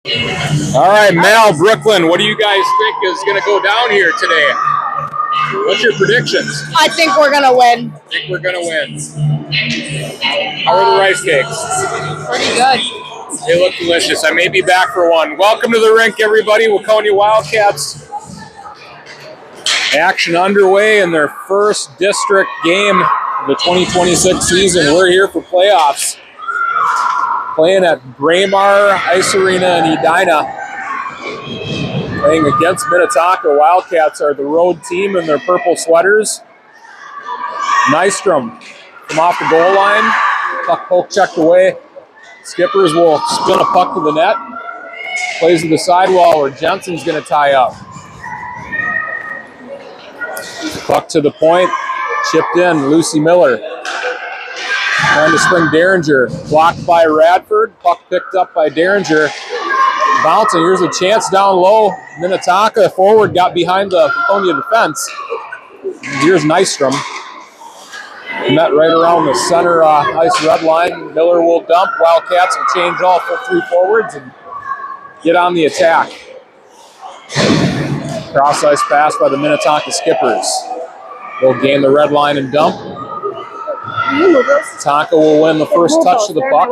All right, Mal, Brooklyn, what do you guys think is going to go down here today? What's your predictions? I think we're going to win. I think we're going to win. How are the rice cakes? Pretty good. They look delicious. I may be back for one. Welcome to the rink, everybody. Waconia Wildcats. Action underway in their first district game of the 2026 season. We're here for playoffs. Playing at Braemar Ice Arena in Edina. Playing against Minnetonka. Wildcats are the road team in their purple sweaters. Nystrom from off the goal line. Puck poke checked away. Skippers will spin a puck to the net. Plays to the sidewall where Jensen's going to tie up. Puck to the point. Chipped in. Lucy Miller. Trying to spring Derringer. Blocked by Radford. Puck picked up by Derringer. Bouncing. Here's a chance down low. Minnetonka forward got behind the Waconia defense. Here's Nystrom. Met right around the center ice red line. Miller will dump. Wildcats will change all three forwards and get on the attack. Cross ice pass by the Minnetonka Skippers. They'll gain the red line and dump. Tonka will win the first touch of the puck.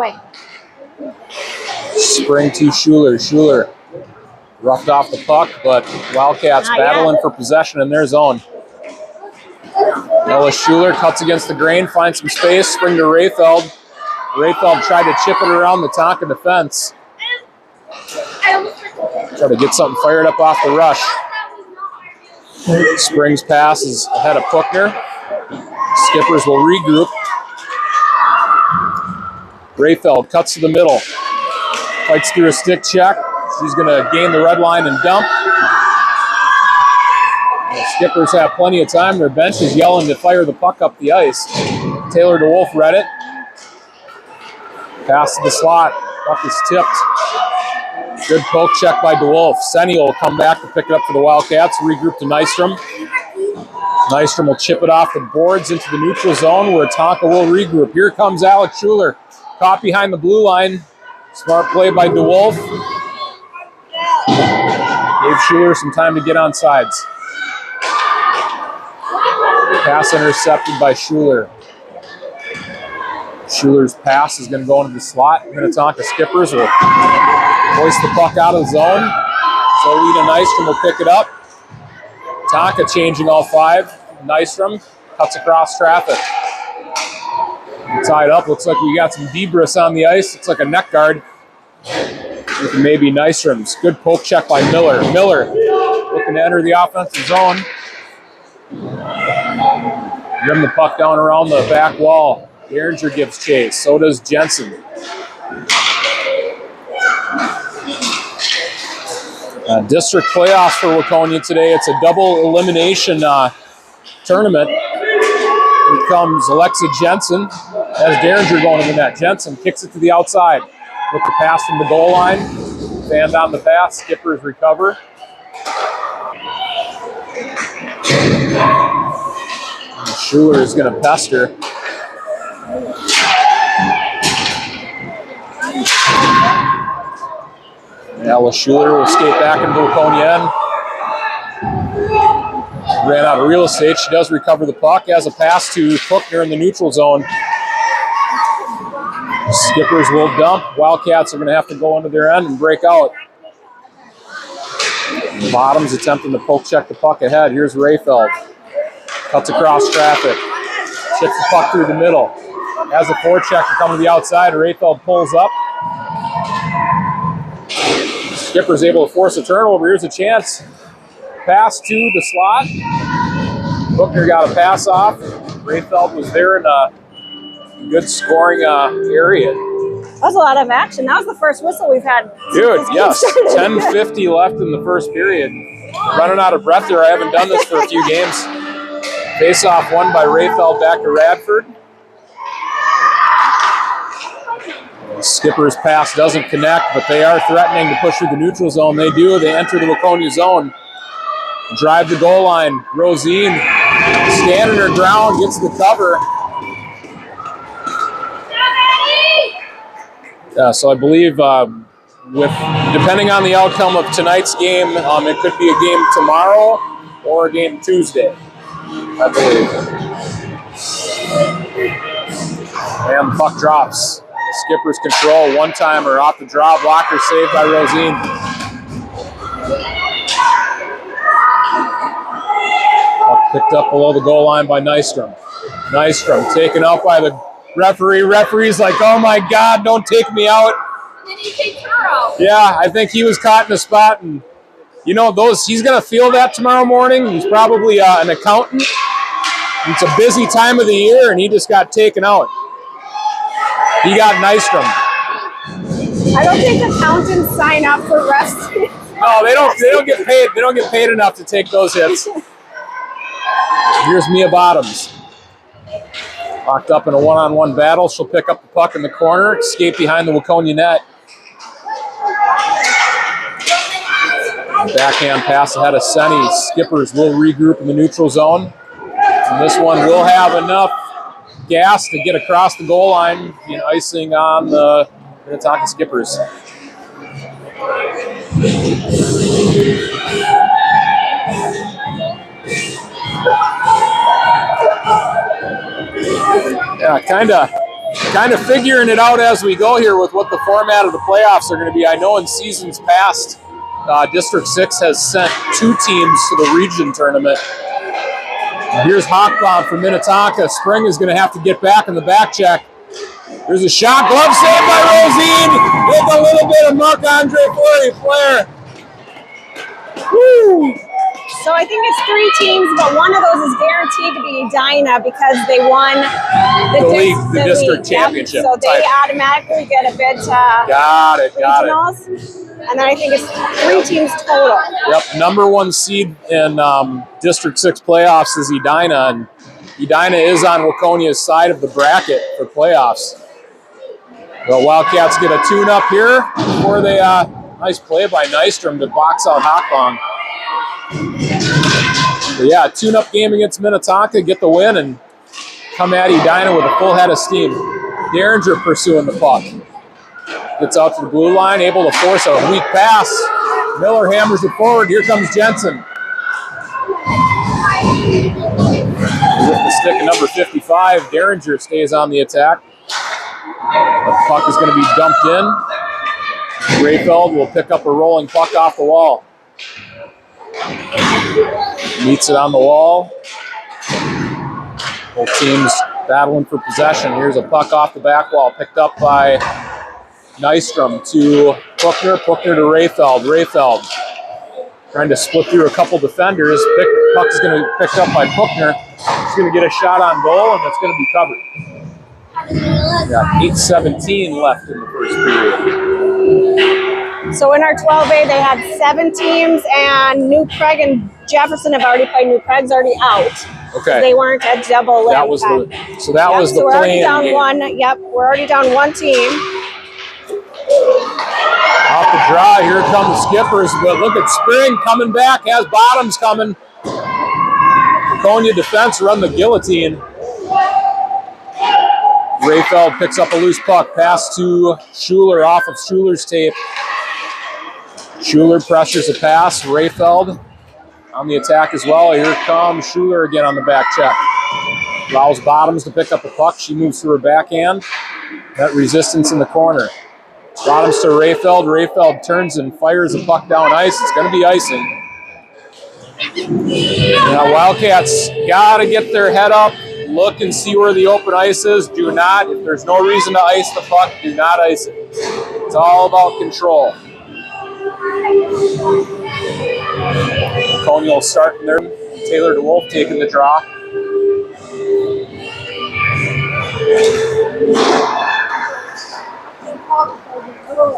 Spring to Schuler. Schuler roughed off the puck, but Wildcats battling for possession in their zone. Ella Schuler cuts against the grain, finds some space, spring to Rayfeld. Rayfeld tried to chip it around the Tonka defense. Try to get something fired up off the rush. Springs pass is ahead of Puckner. Skippers will regroup. Rayfeld cuts to the middle. Fights through a stick check. She's going to gain the red line and dump. The Skippers have plenty of time. Their bench is yelling to fire the puck up the ice. Taylor DeWolf read it. Pass to the slot. Puck is tipped. Good poke check by DeWolf. Senni will come back to pick it up for the Wildcats. Regroup to Nystrom. Nystrom will chip it off the boards into the neutral zone where Tonka will regroup. Here comes Alex Schuler. Caught behind the blue line. Smart play by DeWolf. Gave Schuler some time to get on sides. Pass intercepted by Schuler. Schuler's pass is going to go into the slot. Minnetonka Skippers will hoist the puck out of the zone. Zolita Nystrom will pick it up. Tonka changing all five. Nystrom cuts across traffic. Tied up. Looks like we got some debris on the ice. Looks like a neck guard. Maybe Nystrom's. Good poke check by Miller. Miller looking to enter the offensive zone. Rim the puck down around the back wall. Derringer gives chase. So does Jensen. District playoffs for Waconia today. It's a double elimination tournament. Here comes Alexa Jensen. Has Derringer going to the net. Jensen kicks it to the outside. With the pass from the goal line. Fanned on the pass. Skippers recover. Schuler is going to pester. Ella Schuler will skate back into Waconia. Ran out of real estate. She does recover the puck. Has a pass to Puckner in the neutral zone. Skippers will dump. Wildcats are going to have to go under their end and break out. Bottoms attempting to poke check the puck ahead. Here's Rayfeld. Cuts across traffic. Chips the puck through the middle. Has a forechecker coming to the outside. Rayfeld pulls up. Skipper's able to force a turnover. Here's a chance. Pass to the slot. Puckner got a pass off. Rayfeld was there in a good scoring area. That was a lot of action. That was the first whistle we've had. Dude, yes. 10:50 left in the first period. Running out of breath here. I haven't done this for a few games. Face-off won by Rayfeld back to Radford. Skipper's pass doesn't connect, but they are threatening to push through the neutral zone. They do. They enter the Waconia zone. Drive the goal line. Rosine standing her ground, gets the cover. So I believe depending on the outcome of tonight's game, it could be a game tomorrow or a game Tuesday, I believe. And the puck drops. Skippers control, one-timer off the draw, blocker saved by Rosine. Puck picked up below the goal line by Nystrom. Nystrom taken out by the referee. Referee's like, oh my God, don't take me out. Did he take her out? Yeah, I think he was caught in a spot, and he's going to feel that tomorrow morning. He's probably an accountant. It's a busy time of the year, and he just got taken out. He got Nystrom. I don't think accountants sign up for rest. No, they don't get paid. They don't get paid enough to take those hits. Here's Mia Bottoms. Locked up in a one-on-one battle. She'll pick up the puck in the corner, escape behind the Waconia net. Backhand pass ahead of Senny. Skippers will regroup in the neutral zone. And this one will have enough gas to get across the goal line, icing on the Minnetonka Skippers. Yeah, kind of figuring it out as we go here with what the format of the playoffs are going to be. I know in seasons past, District 6 has sent 2 teams to the region tournament. Here's Hawkbaum from Minnetonka. Spring is going to have to get back in the back check. There's a shot. Glove saved by Rosine with a little bit of Marc-Andre Flair. Woo! So I think it's 3 teams, but one of those is guaranteed to be Edina because they won the district championship. So they automatically get a bid to got it. regionals. And then I think it's 3 teams total. Yep, number 1 seed in District 6 playoffs is Edina, and Edina is on Waconia's side of the bracket for playoffs. The Wildcats get a tune-up here before they, nice play by Nystrom to box out Hawkbaum. But yeah, tune-up game against Minnetonka, get the win, and come at Edina with a full head of steam. Derringer pursuing the puck. Gets out to the blue line, able to force a weak pass. Miller hammers it forward. Here comes Jensen. With the stick of number 55, Derringer stays on the attack. The puck is going to be dumped in. Rayfeld will pick up a rolling puck off the wall. Meets it on the wall. Both teams battling for possession. Here's a puck off the back wall, picked up by Nystrom to Puckner. Puckner to Rayfeld. Rayfeld trying to split through a couple defenders. Puck is going to be picked up by Puckner. He's going to get a shot on goal, and it's going to be covered. Got 8:17 left in the first period. So in our 12A, they had 7 teams, and New Craig and Jefferson have already played. New Craig's already out. Okay. So they weren't at double. That was the so we're already down game. 1. Yep, we're already down 1 team. Off the draw, here come the Skippers, but look at Spring coming back, has Bottoms coming. Waconia defense run the guillotine. Rayfeld picks up a loose puck, pass to Schuler off of Schuler's tape. Schuler pressures a pass, Rayfeld on the attack as well. Here comes Schuler again on the back check. Allows Bottoms to pick up the puck, she moves through her backhand. That resistance in the corner. Bottoms to Rayfeld. Rayfeld turns and fires the puck down ice. It's going to be icing. Now Wildcats got to get their head up, look and see where the open ice is. Do not, if there's no reason to ice the puck, do not ice it. It's all about control. Waconia will start in there. Taylor DeWolf taking the draw.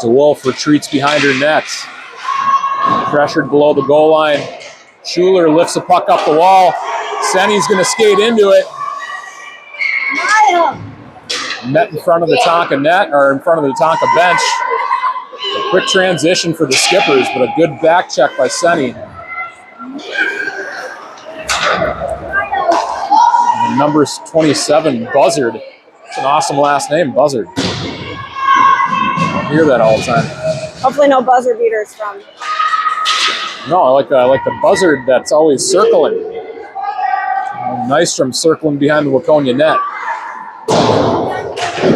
DeWolf retreats behind her net. Pressured below the goal line. Schuler lifts the puck up the wall. Senny's going to skate into it. Met in front of the Tonka net, or in front of the Tonka bench. A quick transition for the Skippers, but a good back check by Senny. And number 27, Buzzard. It's an awesome last name, Buzzard. I hear that all the time. Hopefully no buzzer beaters from. No, I like the buzzard that's always circling. Nystrom circling behind the Waconia net.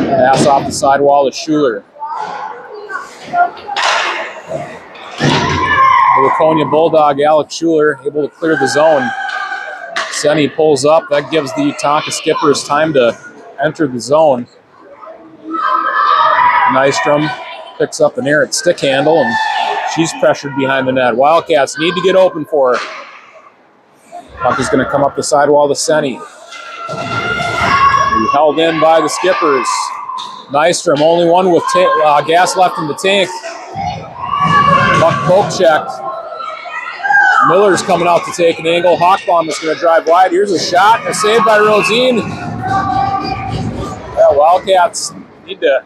Pass off the sidewall to Schuler. The Waconia Bulldog, Alex Schuler, able to clear the zone. Senny pulls up. That gives the Tonka Skippers time to enter the zone. Nystrom picks up an errant stick handle, and she's pressured behind the net. Wildcats need to get open for her. Puck is going to come up the sidewall to Senny. Held in by the Skippers. Nystrom, only one with gas left in the tank. Puck poke checked. Miller's coming out to take an angle. Hawkbaum is going to drive wide. Here's a shot and a save by Rosine. Yeah, Wildcats need to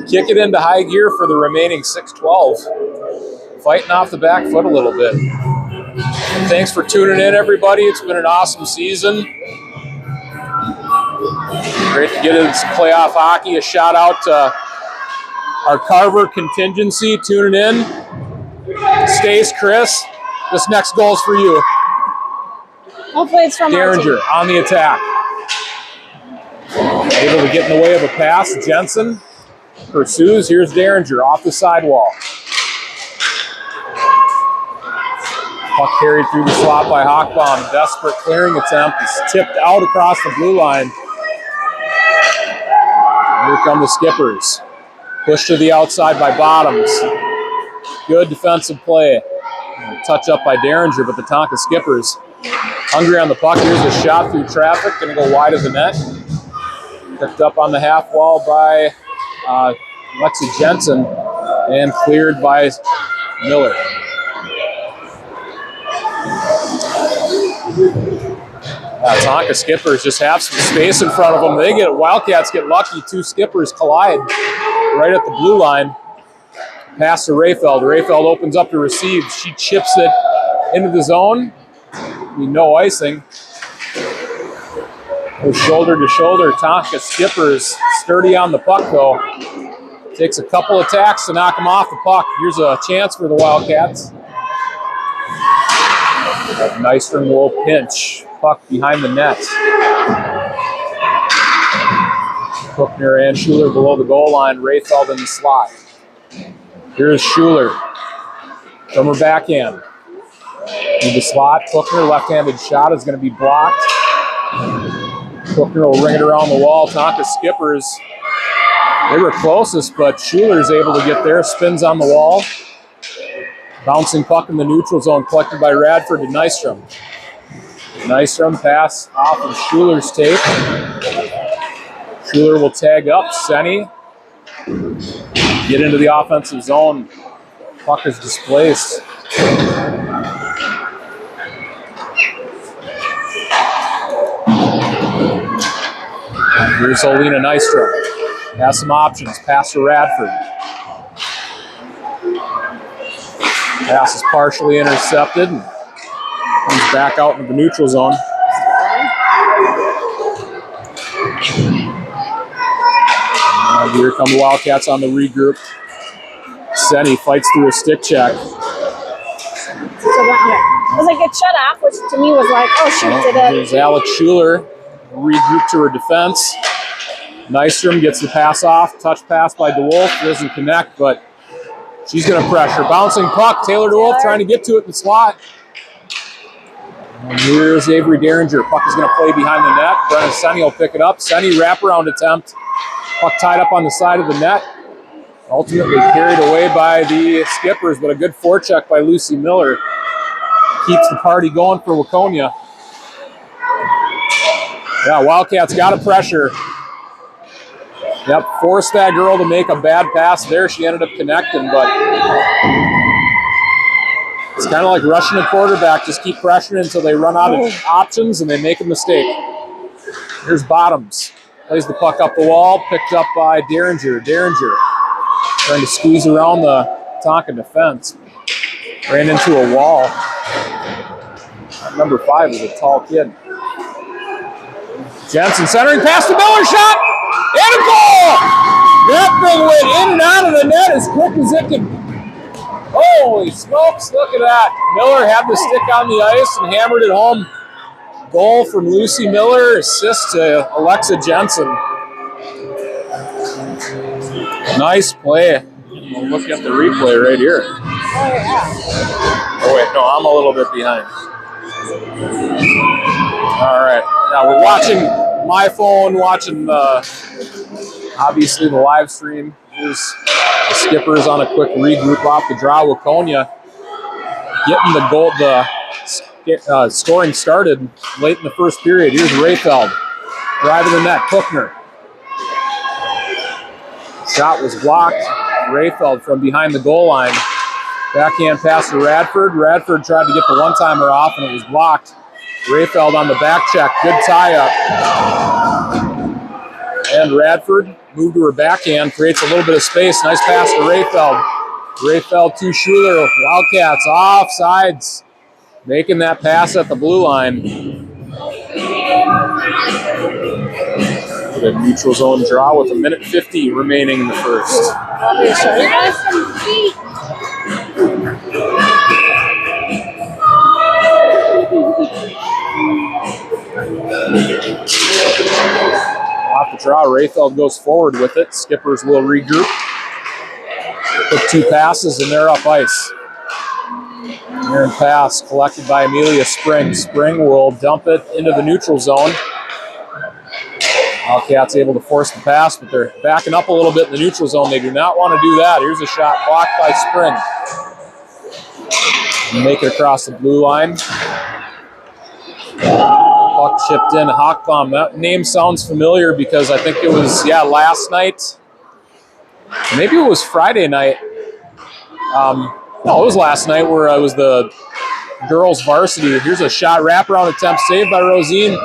kick it into high gear for the remaining 6:12. Fighting off the back foot a little bit. Thanks for tuning in, everybody. It's been an awesome season. Great to get into some playoff hockey. A shout out to our Carver contingency tuning in. Stace, Chris, this next goal is for you. Hopefully it's from Derringer on the attack. Able to get in the way of a pass. Jensen pursues. Here's Derringer off the sidewall. Puck carried through the slot by Hawkbaum. Desperate clearing attempt is tipped out across the blue line. Here come the Skippers. Pushed to the outside by Bottoms. Good defensive play. Touch up by Derringer, but the Tonka Skippers hungry on the puck. Here's a shot through traffic. Going to go wide of the net. Picked up on the half wall by Lexi Jensen and cleared by Miller. Tonka Skippers just have some space in front of them. Wildcats get lucky. Two Skippers collide right at the blue line. Pass to Rayfeld. Rayfeld opens up to receive. She chips it into the zone. No icing. Shoulder to shoulder. Tonka Skippers sturdy on the puck though. Takes a couple attacks to knock him off the puck. Here's a chance for the Wildcats. Nystrom will pinch. Puck behind the net. Cookner and Schuler below the goal line. Rayfeld in the slot. Here's Schuler from her backhand. In the slot, Cookner, left-handed shot is going to be blocked. Cookner will ring it around the wall. Tonka Skippers, they were closest, but Schuler's able to get there. Spins on the wall. Bouncing puck in the neutral zone, collected by Radford to Nystrom. Nystrom pass off of Schuler's tape. Schuler will tag up. Senny get into the offensive zone. Puck is displaced. Here's Olena Nystrom. Has some options. Pass to Radford. Pass is partially intercepted. Comes back out into the neutral zone. And here come the Wildcats on the regroup. Senny fights through a stick check. So was it get shut off, which to me was like, oh shoot, did it? Here's Alex Schuler, regrouped to her defense. Nystrom gets the pass off. Touch pass by DeWolf. Doesn't connect, but she's going to pressure. Bouncing puck. Taylor DeWolf trying to get to it in the slot. And here's Avery Derringer. Puck is going to play behind the net. Brenna Senny will pick it up. Senny wraparound attempt. Puck tied up on the side of the net. Ultimately carried away by the Skippers, but a good forecheck by Lucy Miller keeps the party going for Waconia. Yeah, Wildcats got to pressure. Yep, forced that girl to make a bad pass there. She ended up connecting, but it's kind of like rushing a quarterback. Just keep pressuring until they run out of options and they make a mistake. Here's Bottoms. Plays the puck up the wall, picked up by Derringer. Derringer trying to squeeze around the Tonka defense. Ran into a wall. Number 5 is a tall kid. Jensen centering, pass to Miller, shot, and a goal! That thing went in and out of the net as as quick as it can. Holy smokes, look at that. Miller had the stick on the ice and hammered it home. Goal from Lucy Miller, assist to Alexa Jensen. Nice play. We'll look at the replay right here. Oh, yeah. Oh, wait, no, I'm a little bit behind. All right, now we're watching my phone, watching obviously the live stream. Here's the Skippers on a quick regroup off the draw. Waconia getting the goal, scoring started late in the first period. Here's Rayfeld driving the net. Cookner. Shot was blocked. Rayfeld from behind the goal line. Backhand pass to Radford. Radford tried to get the one-timer off and it was blocked. Rayfeld on the back check. Good tie-up. And Radford moved to her backhand, creates a little bit of space. Nice pass to Rayfeld. Rayfeld to Schuler. Wildcats offsides. Making that pass at the blue line. The neutral zone draw with 1:50 remaining in the first. Off the draw, Rayfeld goes forward with it. Skippers will regroup. Took 2 passes and they're up ice. Aaron pass collected by Amelia Spring. Spring will dump it into the neutral zone. Wildcats able to force the pass, but they're backing up a little bit in the neutral zone. They do not want to do that. Here's a shot blocked by Spring. Make it across the blue line. Puck chipped in. Hockbaum. That name sounds familiar because I think it was, last night. Maybe it was Friday night. No, it was last night where I was the girls varsity. Here's a shot wraparound attempt saved by Rosine.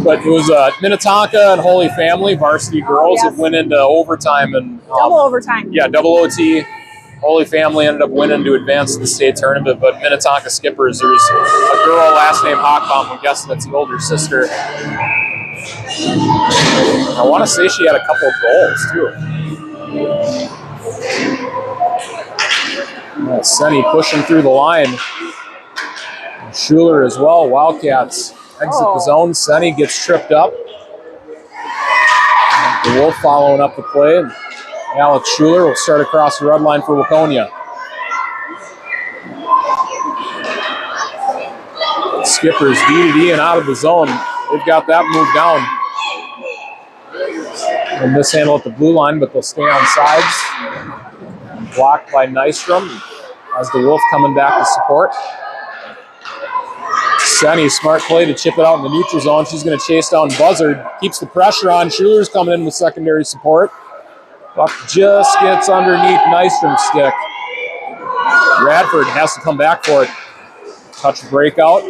But it was Minnetonka and Holy Family varsity girls. Yes. It went into overtime and Double overtime. Yeah, double OT. Holy Family ended up winning to advance to the state tournament. But Minnetonka Skippers, there's a girl last name Hockbaum. I'm guessing that's the older sister. I want to say she had a couple of goals too. Senny pushing through the line. Schuler as well. Wildcats exit the zone. Senny gets tripped up. The Wolf following up the play. Alex Schuler will start across the red line for Waconia. Skippers D and out of the zone. They've got that move down. They'll mishandle at the blue line, but they'll stay on sides. Blocked by Nystrom as the Wolf coming back to support. Senny, smart play to chip it out in the neutral zone. She's going to chase down Buzzard. Keeps the pressure on. Schuler's coming in with secondary support. Puck just gets underneath Nystrom's stick. Radford has to come back for it. Touch breakout.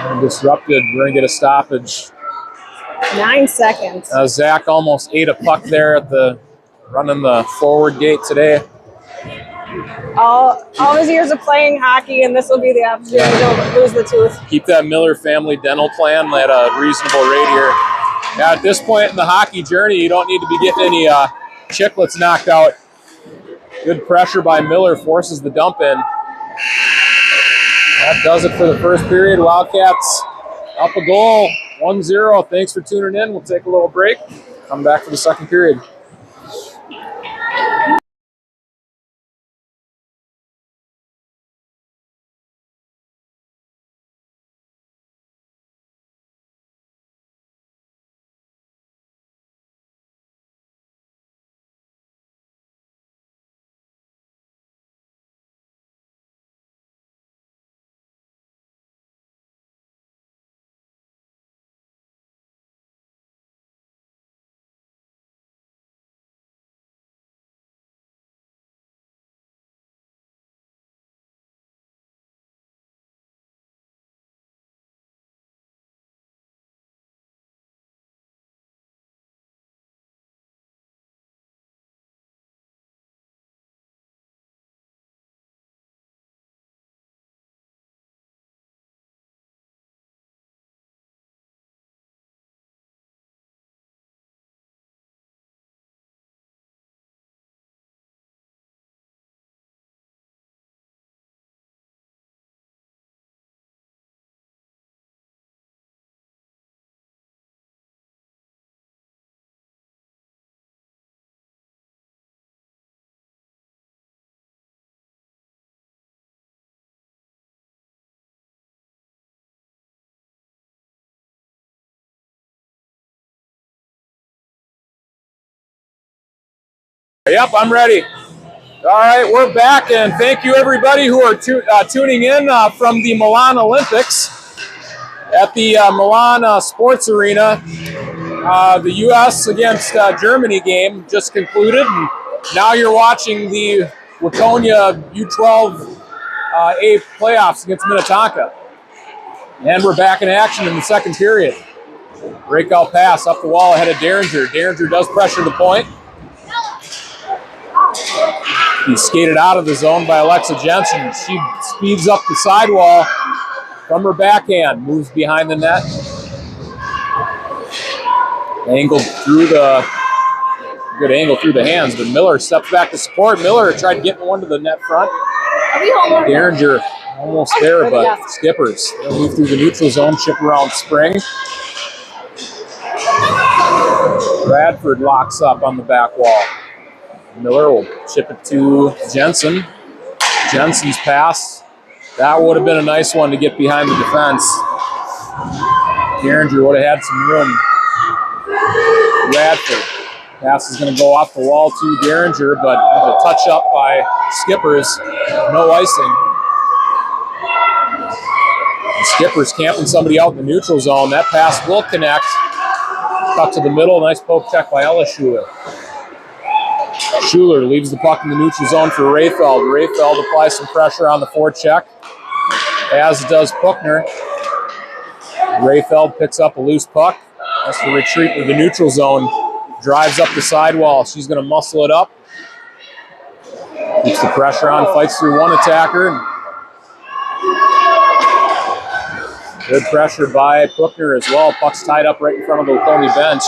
And disrupted. We're going to get a stoppage. 9 seconds. Zach almost ate a puck there at running the forward gate today. All his years of playing hockey, and this will be the opportunity to lose the tooth. Keep that Miller family dental plan at a reasonable rate here. Now, at this point in the hockey journey, you don't need to be getting any chiclets knocked out. Good pressure by Miller, forces the dump in. That does it for the first period. Wildcats up a goal, 1-0. Thanks for tuning in. We'll take a little break. Come back for the second period. Yep, I'm ready. All right, we're back, and thank you everybody who are tuning in from the Milan Olympics at the Milan Sports Arena. The U.S. against Germany game just concluded, and now you're watching the Waconia U12A playoffs against Minnetonka. And we're back in action in the second period. Breakout pass up the wall ahead of Derringer. Derringer does pressure the point. He's skated out of the zone by Alexa Jensen. She speeds up the sidewall from her backhand, moves behind the net. Good angle through the hands, but Miller steps back to support. Miller tried to get one to the net front. Derringer almost there, but Skippers. They'll move through the neutral zone, chip around Spring. Bradford locks up on the back wall. Miller will chip it to Jensen. Jensen's pass. That would have been a nice one to get behind the defense. Derringer would have had some room. Bradford. Pass is going to go off the wall to Derringer, but a touch up by Skippers. No icing. And Skippers camping somebody out in the neutral zone. That pass will connect. Cut to the middle. Nice poke check by Ella Schuler. Schuler leaves the puck in the neutral zone for Rayfeld. Rayfeld applies some pressure on the forecheck, as does Puckner. Rayfeld picks up a loose puck. Has to retreat to the neutral zone. Drives up the sidewall. She's going to muscle it up. Keeps the pressure on. Fights through one attacker. Good pressure by Puckner as well. Puck's tied up right in front of the Waconia bench.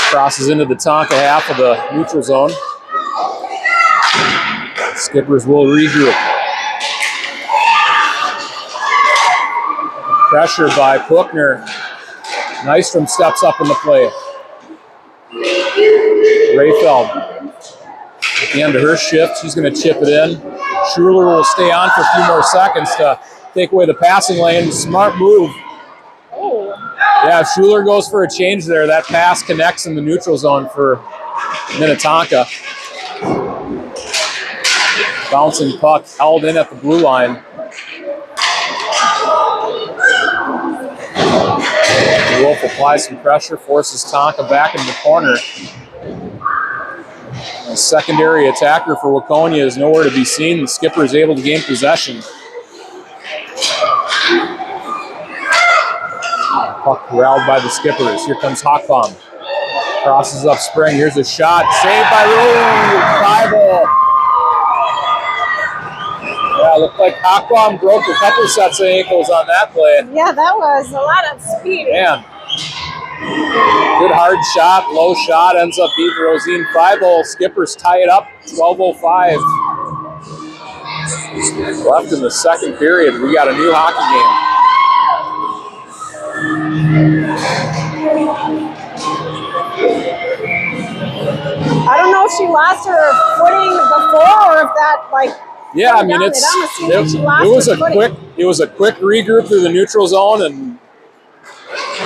Crosses into the Tonka half of the neutral zone. Skippers will regroup. Pressure by Puckner. Nystrom steps up in the play. Rayfeld. At the end of her shift, she's going to chip it in. Schuler will stay on for a few more seconds to take away the passing lane. Smart move. Yeah, if Schuler goes for a change there, that pass connects in the neutral zone for Minnetonka. Bouncing puck held in at the blue line. Wolf applies some pressure, forces Tonka back into the corner. A secondary attacker for Waconia is nowhere to be seen. The skipper is able to gain possession. Puck corralled by the Skippers. Here comes Hawkbaum. Crosses up Spring. Here's a shot. Saved by Bible. Yeah, looked like Hawkbaum broke a couple sets of ankles on that play. Yeah, that was a lot of speed. Man. Good hard shot, low shot, ends up beating Rosine Bible. Skippers tie it up, 12:05. Left in the second period. We got a new hockey game. I don't know if she lost her footing before or if that, like, yeah, I mean, it was a quick regroup through the neutral zone, and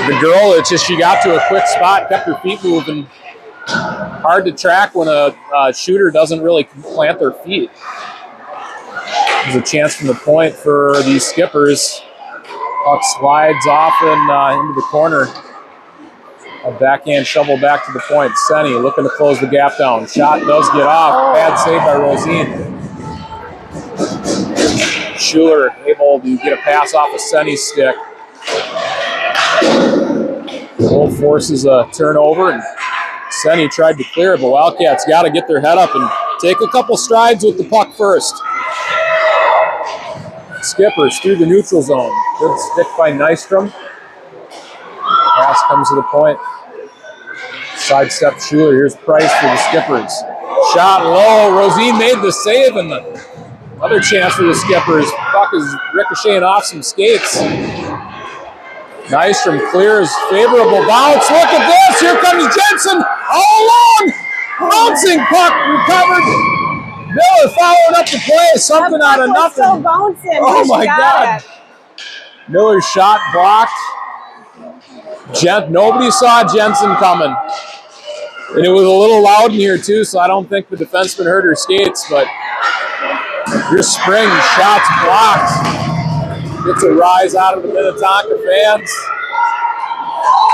the girl, it's just she got to a quick spot, kept her feet moving. Hard to track when a shooter doesn't really plant their feet. There's a chance from the point for these Skippers. Puck slides off and into the corner. A backhand shovel back to the point. Senny looking to close the gap down. Shot does get off. Bad save by Rosine. Schuler able to get a pass off of Senny's stick. Wolf forces a turnover, and Senny tried to clear it, but Wildcats got to get their head up and take a couple strides with the puck first. Skippers through the neutral zone. Good stick by Nystrom. Pass comes to the point. Sidestep Schuler. Here's Price for the Skippers. Shot low. Rosine made the save, and another chance for the Skippers. Puck is ricocheting off some skates. Nystrom clears. Favorable bounce. Look at this. Here comes Jensen. All along. Bouncing puck recovered. Miller followed up the play. Something out of nothing. So bouncing. Oh my God. Miller's shot blocked. Nobody saw Jensen coming. And it was a little loud in here too, so I don't think the defenseman hurt her skates, but here's Spring, shots blocked. Gets a rise out of the Minnetonka fans.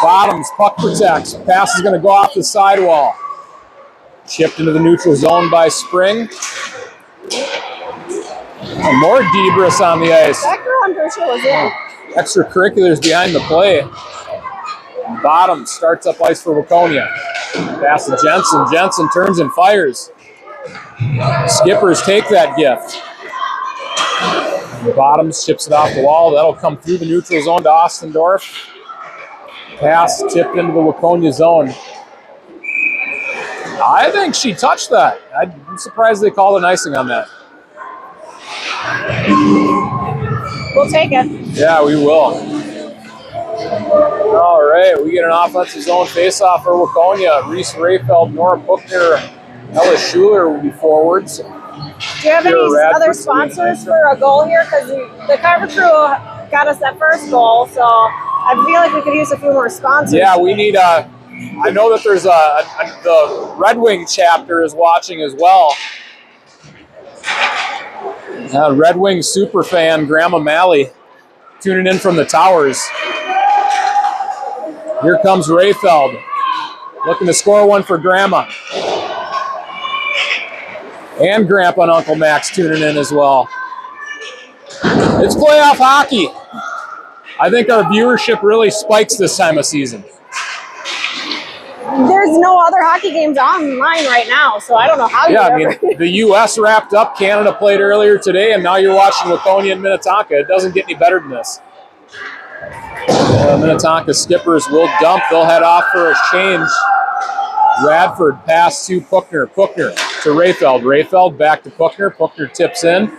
Bottoms, puck protects. Pass is going to go off the sidewall. Chipped into the neutral zone by Spring. And more debris on the ice. That girl, I'm pretty sure, was in. Extracurriculars behind the play. Bottom starts up ice for Waconia. Pass to Jensen. Jensen turns and fires. Skippers take that gift. Bottoms chips it off the wall. That'll come through the neutral zone to Ostendorf. Pass tipped into the Waconia zone. I think she touched that. I'm surprised they called an icing on that. We'll take it. Yeah, we will. All right, we get an offensive zone face-off for Waconia. Reese Rayfeld, Nora Buchner, Ella Schuler will be forwards. Do you have any other sponsors for a goal here? Because the Carver Crew got us that first goal, so I feel like we could use a few more sponsors. Yeah, we need I know that there's the Red Wing chapter is watching as well. Red Wing super fan Grandma Malley tuning in from the towers. Here comes Rayfeld, looking to score one for Grandma. And Grandpa and Uncle Max tuning in as well. It's playoff hockey. I think our viewership really spikes this time of season. There's no other hockey games online right now, so I don't know how. Yeah, I mean, the U.S. wrapped up. Canada played earlier today, and now you're watching Waconia and Minnetonka. It doesn't get any better than this. Minnetonka Skippers will dump. They'll head off for a change. Radford pass to Puchner. Puchner to Rayfeld. Rayfeld back to Puchner. Puchner tips in.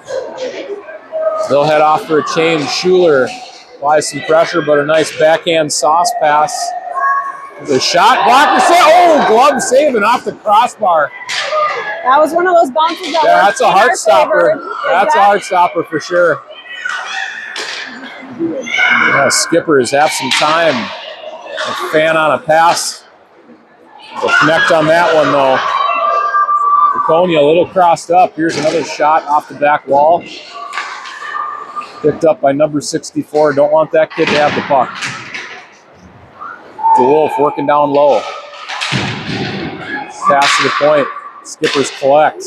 They'll head off for a change. Schuler applies some pressure, but a nice backhand sauce pass. The shot, blocker save. Oh, glove saving off the crossbar. That was one of those bounces that that's a heart stopper. That's a heart stopper for sure. Yeah, Skippers have some time. A fan on a pass. They'll connect on that one though. Waconia a little crossed up. Here's another shot off the back wall. Picked up by number 64. Don't want that kid to have the puck. DeWolf working down low. Pass to the point. Skippers collect.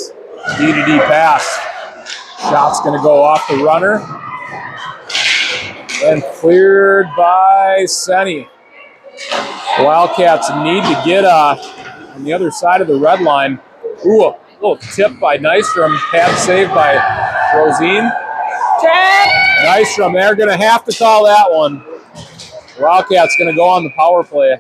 D-to-D pass. Shot's going to go off the runner. And cleared by Senny. Wildcats need to get on the other side of the red line. Ooh, a little tip by Nystrom. Pad save by Rosine. Nystrom, they're going to have to call that one. Wildcats going to go on the power play.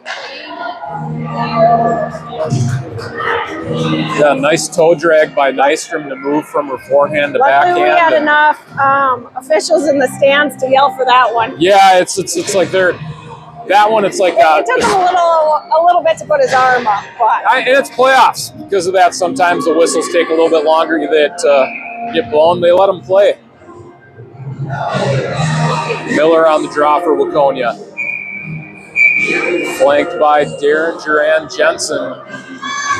Yeah, nice toe drag by Nystrom to move from her forehand to backhand. Luckily we had enough officials in the stands to yell for that one. Yeah, it's like they're that one. It's like it took him a little bit to put his arm up, but and it's playoffs because of that. Sometimes the whistles take a little bit longer to get blown. They let them play. Miller on the draw for Waconia. Flanked by Derringer and Jensen.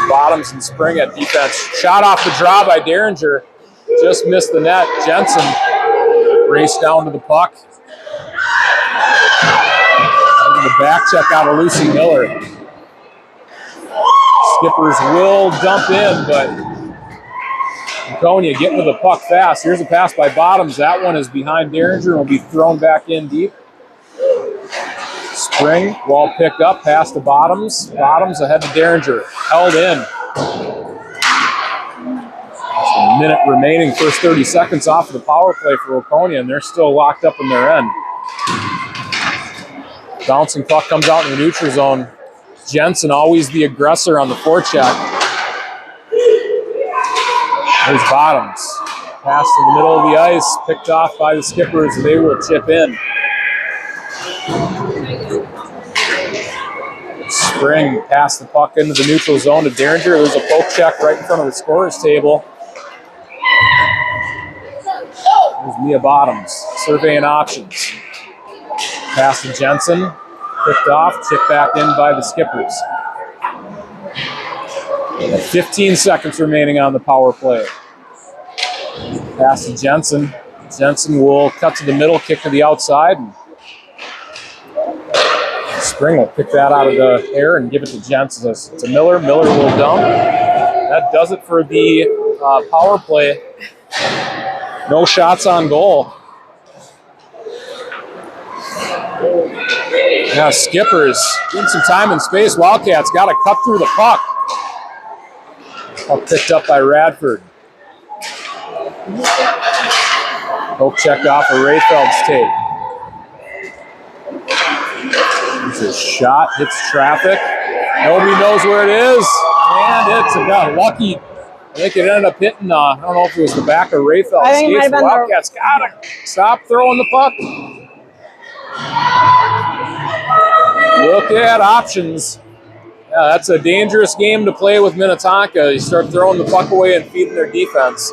Bottoms and Spring at defense. Shot off the draw by Derringer. Just missed the net. Jensen raced down to the puck. The back check out of Lucy Miller. Skippers will dump in, but Waconia getting to the puck fast. Here's a pass by Bottoms. That one is behind Derringer and will be thrown back in deep. Spring, well picked up, pass to Bottoms. Bottoms ahead to Derringer. Held in. Just a minute remaining, first 30 seconds off of the power play for Waconia, and they're still locked up in their end. Bouncing puck comes out in the neutral zone. Jensen, always the aggressor on the forecheck. There's Bottoms. Pass to the middle of the ice, picked off by the Skippers, and they will chip in. Spring passed the puck into the neutral zone to Derringer. There's a poke check right in front of the scorer's table. There's Mia Bottoms surveying options. Pass to Jensen. Picked off, chipped back in by the Skippers. 15 seconds remaining on the power play. Pass to Jensen. Jensen will cut to the middle, kick to the outside. And Spring will pick that out of the air and give it to Jensen. To Miller. Miller will dump. That does it for the power play. No shots on goal. Yeah, Skippers getting some time and space. Wildcats got to cut through the puck. Puck picked up by Radford. Poke checked off of Rayfeld's tape. It's a shot, hits traffic. Nobody knows where it is. And it's lucky. I think it ended up hitting, I don't know if it was the back of Rayfeld's I think it might have been Wildcats got to stop throwing the puck. Look at options. Yeah, that's a dangerous game to play with Minnetonka. You start throwing the puck away and feeding their defense.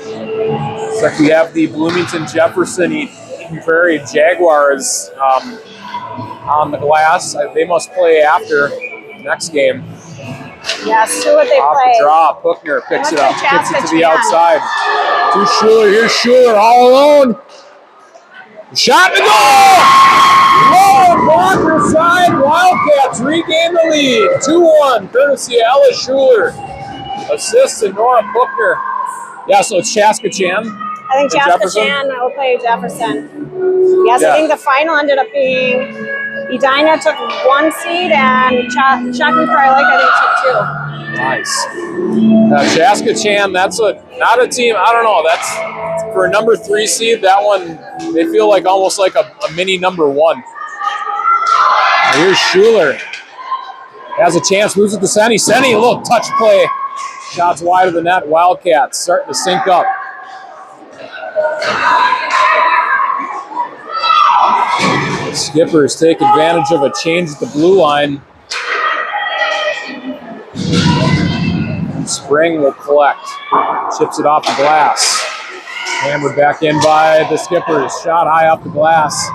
Looks like we have the Bloomington-Jefferson Eden Prairie Jaguars on the glass. They must play after next game. Yeah, see what they Off play. the draw, Puckner picks it up, kicks it to the Chaska outside. To Schuler, here's Schuler all alone. Shot to goal! Low blocker side, Wildcats regain the lead. 2-1, courtesy of Ella Schuler. Assist to Nora Puckner. Yeah, so it's Chaska Chan. I think Chaska Chan will play Jefferson. Yes, yeah. I think the final ended up being Edina took 1 seed and Shocking Prairie Lake, I think, took 2. Nice. Chaska Chan, that's not a team, I don't know, that's for a number 3 seed, that one, they feel like almost like a mini number 1. Now here's Schuler. Has a chance, moves it to Senny. Senny, a little touch play. Shots wide of the net. Wildcats starting to sync up. The Skippers take advantage of a change at the blue line. Spring will collect. Chips it off the glass. Hammered back in by the Skippers. Shot high off the glass.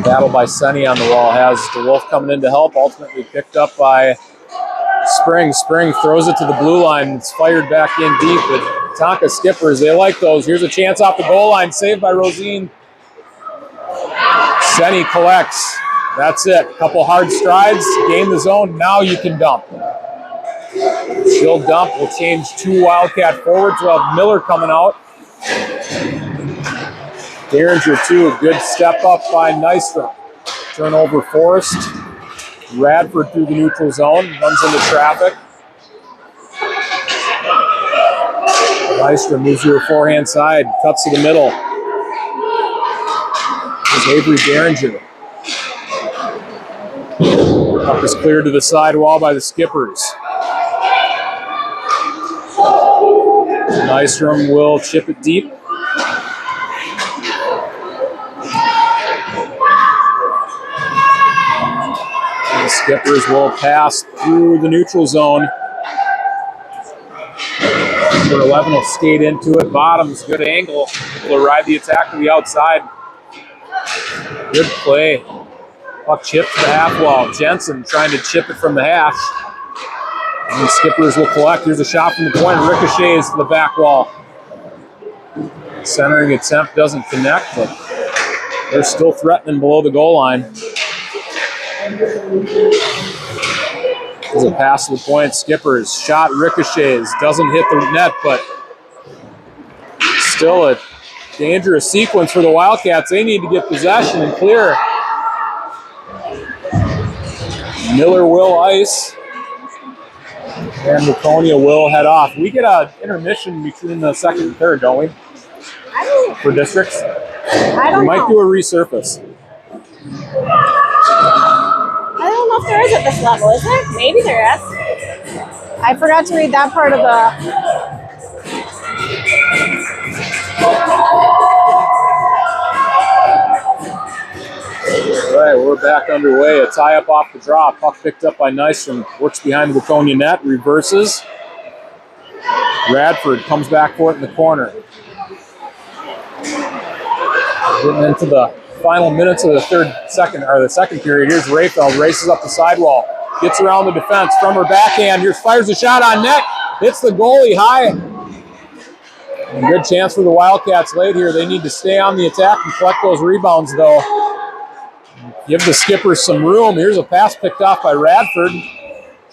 Battle by Sunny on the wall. Has DeWolf coming in to help. Ultimately picked up by Spring. Spring throws it to the blue line. It's fired back in deep. But Tonka Skippers, they like those. Here's a chance off the goal line. Saved by Rosine. Senny collects. That's it. A couple hard strides. Gain the zone. Now you can dump. She'll dump. We'll change 2 Wildcat forwards. We'll have Miller coming out. Derringer, too. Good step up by Nystrom. Turnover forced. Radford through the neutral zone. Runs into traffic. Nystrom moves to her forehand side. Cuts to the middle. There's Avery Derringer. Puck is cleared to the sidewall by the Skippers. Nystrom will chip it deep. And the Skippers will pass through the neutral zone. Number 11 will skate into it. Bottoms, good angle. Will ride the attack to the outside. Good play. Puck chipped to the half wall. Jensen trying to chip it from the hash. And the Skippers will collect. Here's a shot from the point. Ricochets to the back wall. Centering attempt doesn't connect, but they're still threatening below the goal line. There's a pass to the point. Skippers. Shot ricochets. Doesn't hit the net, but still a dangerous sequence for the Wildcats. They need to get possession and clear. Miller will ice. And Waconia will head off. We get an intermission between the second and third, don't we? For districts? I don't know. We might do a resurface. I don't know if there is at this level, is there? Maybe there is. I forgot to read that part of the... All right, we're back underway. A tie-up off the draw. Puck picked up by Nystrom. Works behind the Waconia net. Reverses. Radford comes back for it in the corner. Getting into the final minutes of the second period. Here's Rayfeld. Races up the sidewall. Gets around the defense from her backhand. Here fires a shot on net. Hits the goalie high. A good chance for the Wildcats late here. They need to stay on the attack and collect those rebounds, though. Give the Skippers some room. Here's a pass picked off by Radford.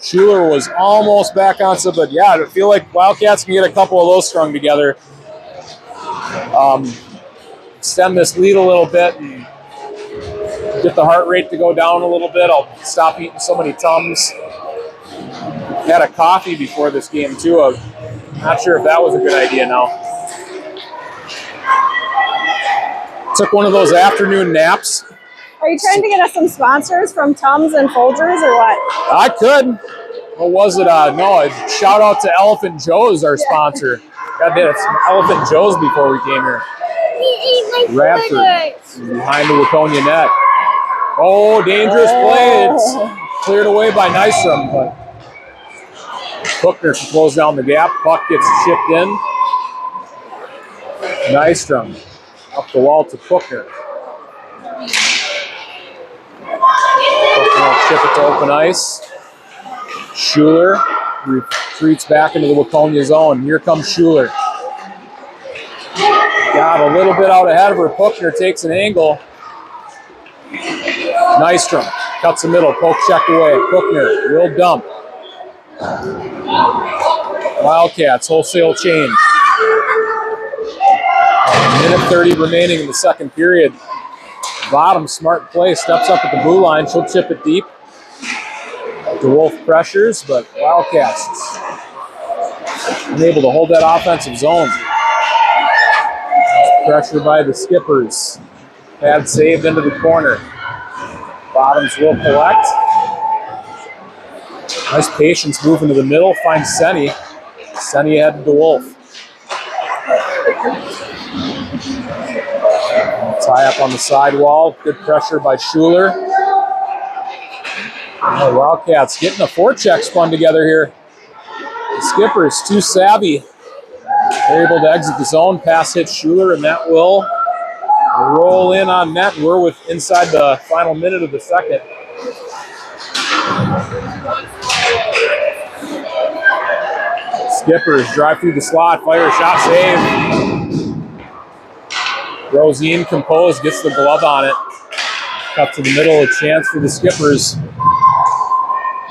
Schuler was almost back on some, but yeah, I feel like Wildcats can get a couple of those strung together. Extend this lead a little bit and get the heart rate to go down a little bit. I'll stop eating so many Tums. Had a coffee before this game too. I'm not sure if that was a good idea now. Took one of those afternoon naps. Are you trying to get us some sponsors from Tums and Folgers or what? I could. What was it? No, shout out to Elephant Joe's, our sponsor. God damn, it's Elephant Joe's before we came here. Radford behind the Waconia net. Oh, dangerous play. It's cleared away by Nystrom, but Cookner can close down the gap. Puck gets chipped in. Nystrom up the wall to Cookner. Cookner will chip it to open ice. Schuler retreats back into the Waconia zone. Here comes Schuler. Got a little bit out ahead of her. Cookner takes an angle. Nystrom cuts the middle. Poke checked away. Cookner will dump. Wildcats wholesale change. Minute 30 remaining in the second period. Bottom smart play. Steps up at the blue line. She'll chip it deep. DeWolf pressures, but Wildcats unable to hold that offensive zone. Pressure by the Skippers. Pad saved into the corner. Bottoms will collect. Nice patience moving to the middle. Finds Senny. Senny ahead to DeWolf. Tie up on the sidewall. Good pressure by Schuler. Oh, Wildcats getting a forecheck spun together here. The Skippers too savvy. They're able to exit the zone. Pass hits Schuler, and that will roll in on net. We're inside the final minute of the second. Skippers drive through the slot, fire shot, save. Rosine composed, gets the glove on it. Cut to the middle, a chance for the Skippers.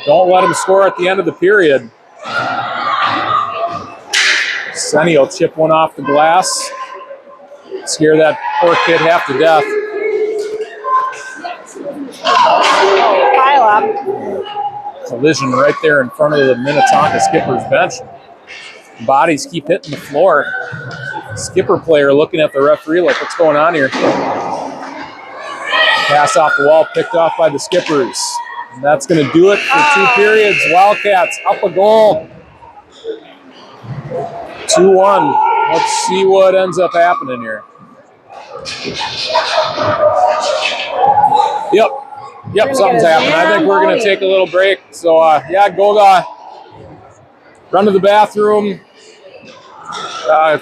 Don't let them score at the end of the period. Senny will chip one off the glass. Scare that poor kid half to death. Pile up. Collision right there in front of the Minnetonka Skippers bench. Bodies keep hitting the floor. Skipper player looking at the referee like, what's going on here? Pass off the wall, picked off by the Skippers. And that's going to do it for 2 periods. Wildcats up a goal. 2-1. Let's see what ends up happening here. Yep, something's happening. I think we're going to take a little break. So, yeah, go run to the bathroom,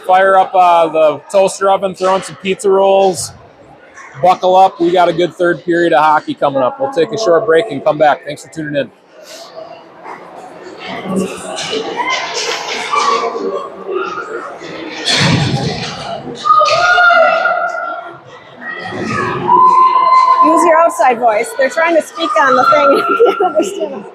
fire up the toaster oven, throw in some pizza rolls, buckle up. We got a good third period of hockey coming up. We'll take a short break and come back. Thanks for tuning in. Use your outside voice. They're trying to speak on the thing. I can't understand.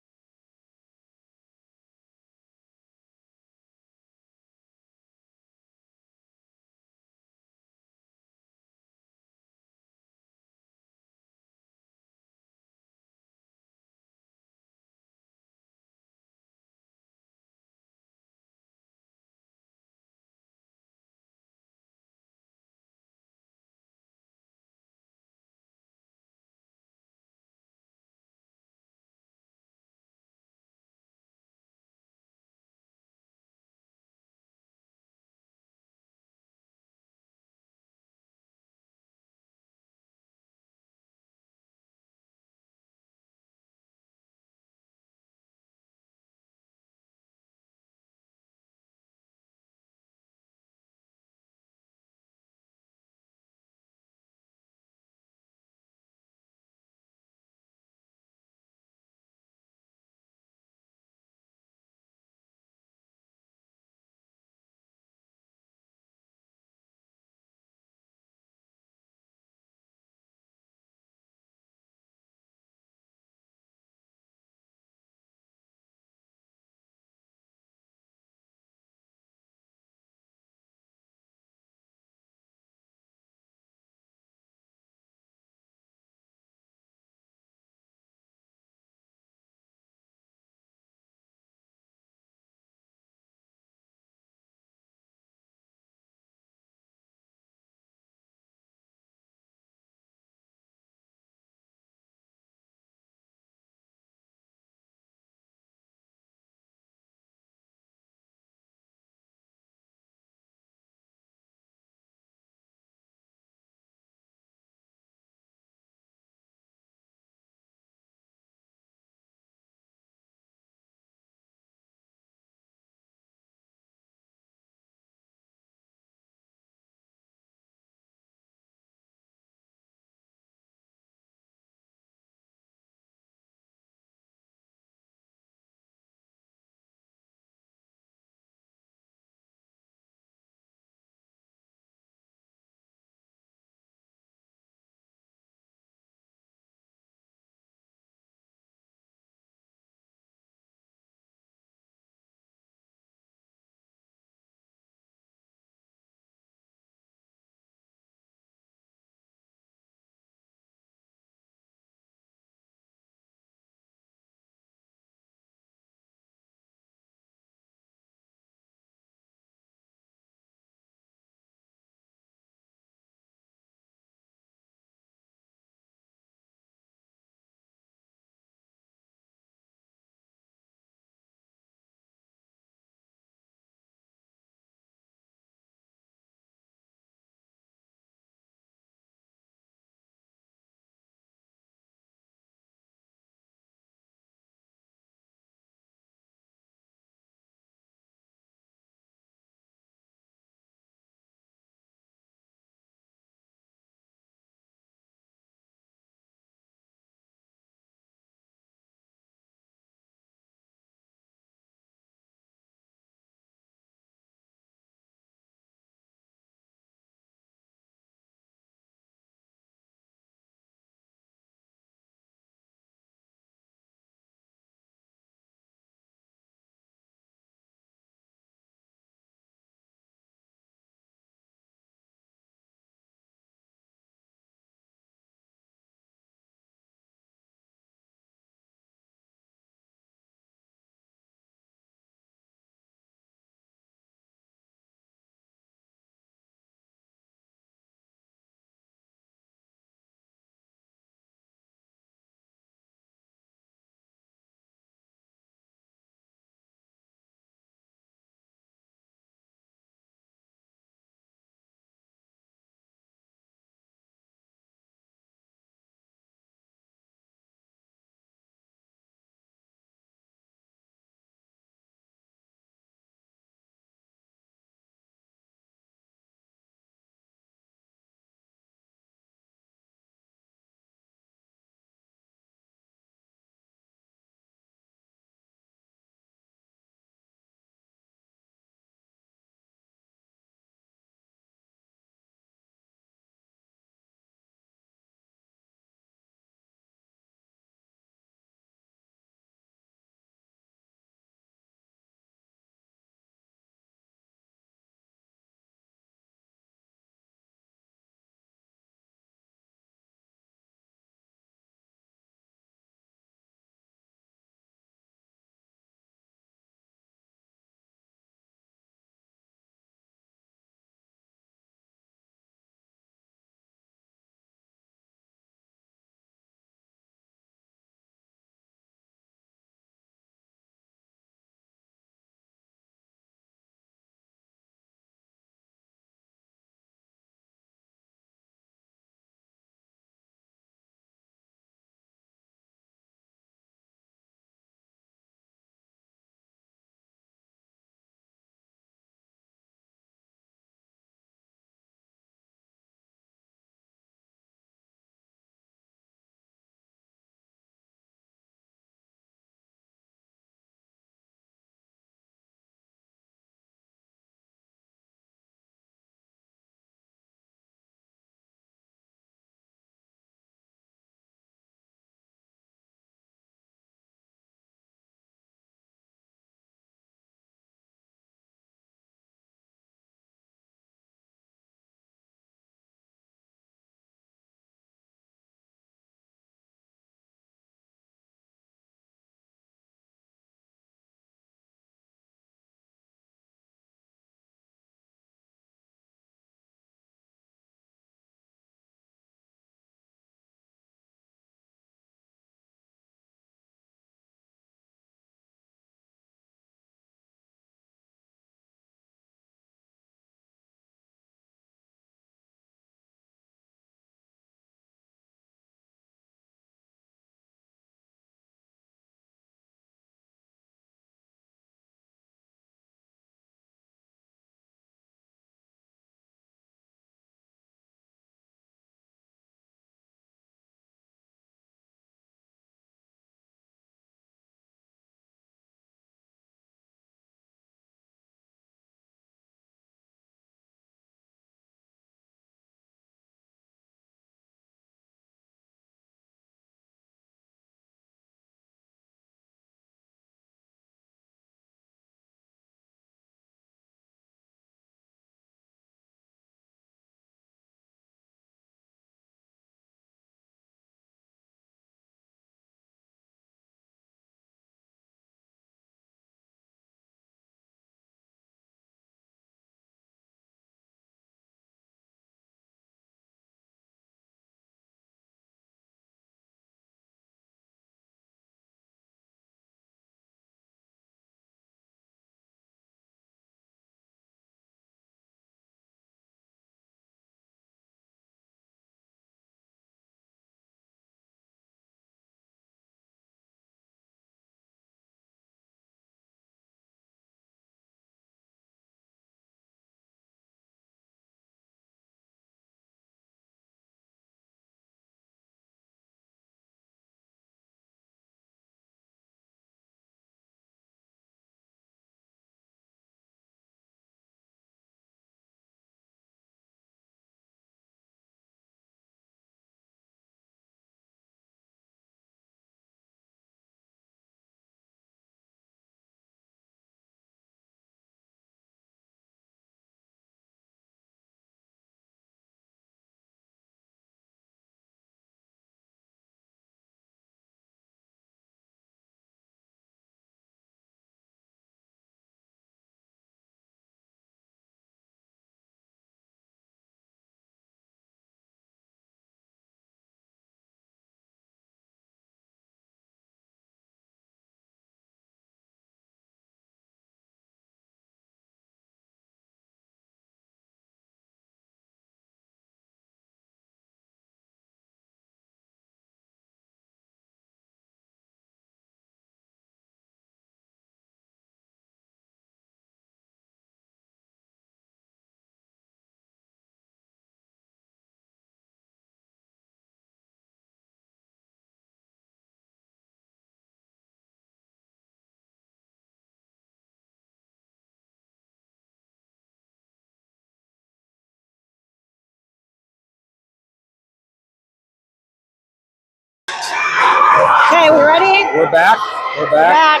We're back. We're back.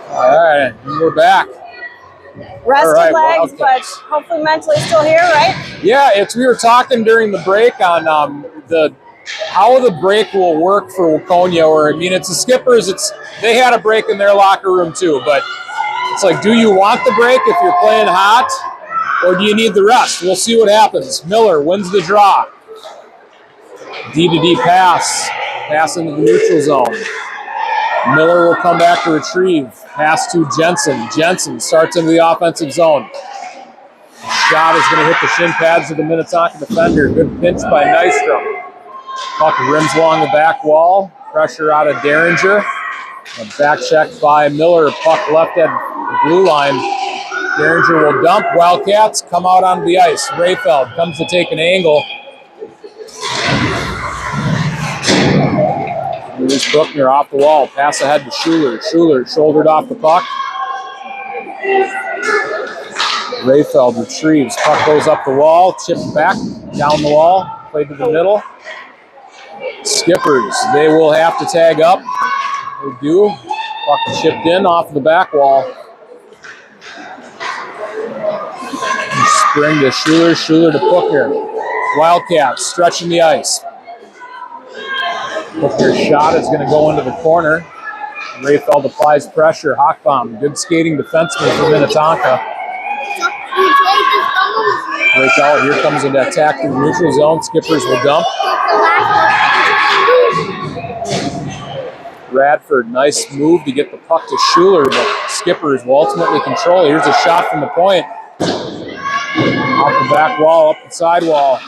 All right, we're back. Rested legs, but hopefully mentally still here, right? Yeah, we were talking during the break on how the break will work for Waconia. Or I mean, it's the skippers. They had a break in their locker room too, but it's like, do you want the break if you're playing hot, or do you need the rest? We'll see what happens. Miller wins the draw. D-to-D pass into the neutral zone. Miller will come back to retrieve. Pass to Jensen. Jensen starts into the offensive zone. Shot is going to hit the shin pads of the Minnetonka defender. Good pinch by Nystrom. Puck rims along the back wall. Pressure out of Derringer. A back check by Miller. Puck left at the blue line. Derringer will dump. Wildcats come out onto the ice. Rayfeld comes to take an angle. Here's Bruckner off the wall. Pass ahead to Schuler. Schuler shouldered off the puck. Rayfeld retrieves. Puck goes up the wall. Chipped back down the wall. Played to the middle. Skippers. They will have to tag up. They do. Puck chipped in off the back wall. Spring to Schuler. Schuler to Bruckner. Wildcats stretching the ice. Bruckner's shot is going to go into the corner. Rayfeld applies pressure. Hockbaum, good skating defenseman for Minnetonka. Rayfeld, here comes an attack in the neutral zone. Skippers will dump. Radford, nice move to get the puck to Schuler, but Skippers will ultimately control. Here's a shot from the point. Off the back wall, up the sidewall.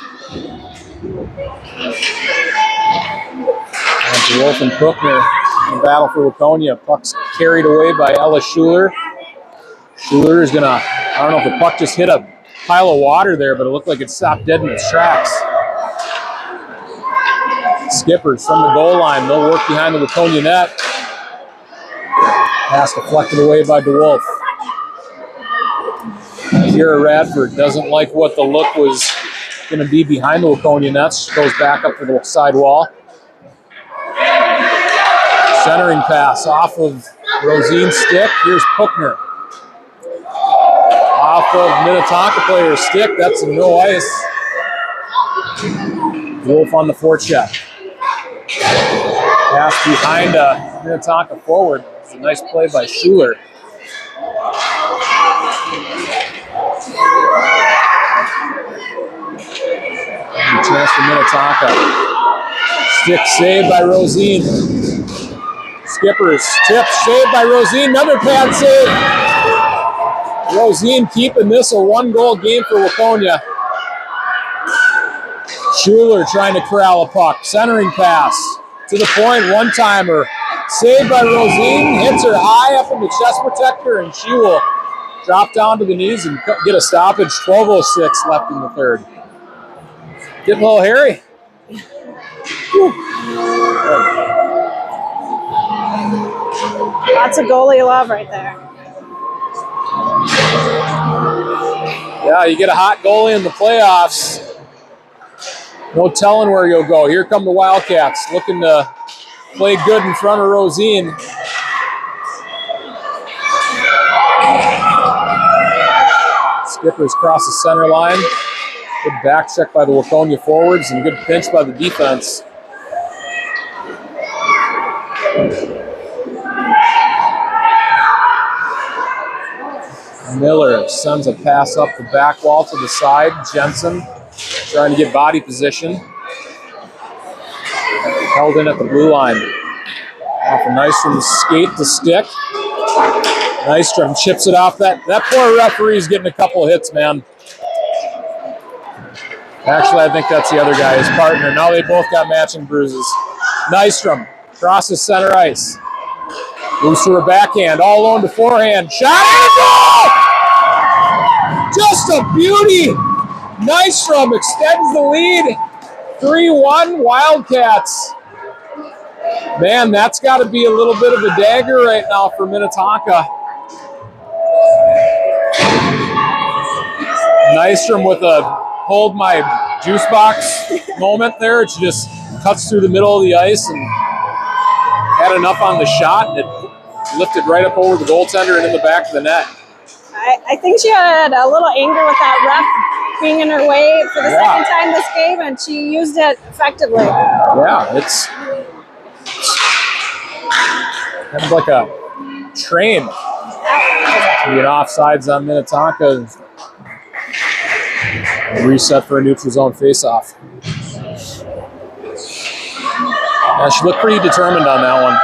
Wolf and Bruckner in battle for Waconia. Puck's carried away by Ella Schuler. Schuler is going to, I don't know if the puck just hit a pile of water there, but it looked like it stopped dead in its tracks. Skippers from the goal line. They'll work behind the Waconia net. Pass deflected away by DeWolf. Kira Radford doesn't like what the look was going to be behind the Waconia nets. Goes back up to the side wall. Centering pass off of Rosine's stick. Here's Puckner. Off of Minnetonka player's stick. That's a no ice. Wolf on the forecheck. Pass behind Minnetonka forward. It's a nice play by Schuler. Chance for Minnetonka. Stick saved by Rosine. Skippers, tip, saved by Rosine. Another pad save. Rosine keeping this a one-goal game for Waconia. Schuler trying to corral a puck. Centering pass to the point, one-timer. Saved by Rosine, hits her high up in the chest protector, and she will drop down to the knees and get a stoppage. 12:06 left in the third. Getting a little hairy. Lots of goalie love right there. Yeah, you get a hot goalie in the playoffs. No telling where you'll go. Here come the Wildcats looking to play good in front of Rosine. Skippers cross the center line. Good back check by the Waconia forwards and good pinch by the defense. Miller sends a pass up the back wall to the side. Jensen trying to get body position. Held in at the blue line. Off a Nystrom skate to stick. Nystrom chips it off. That poor referee's getting a couple of hits, man. Actually, I think that's the other guy, his partner. Now they both got matching bruises. Nystrom crosses center ice. Moves to her backhand, all alone to forehand. Shot and goal! Just a beauty. Nystrom extends the lead. 3-1 Wildcats. Man, that's got to be a little bit of a dagger right now for Minnetonka. Nystrom with a hold my juice box moment there. It just cuts through the middle of the ice and had enough on the shot, and it lifted right up over the goaltender and in the back of the net. I think she had a little anger with that ref being in her way for the second time this game, and she used it effectively. Yeah, it's kind of like a train. You get offsides on Minnetonka. Reset for a neutral zone faceoff. Yeah, she looked pretty determined on that one.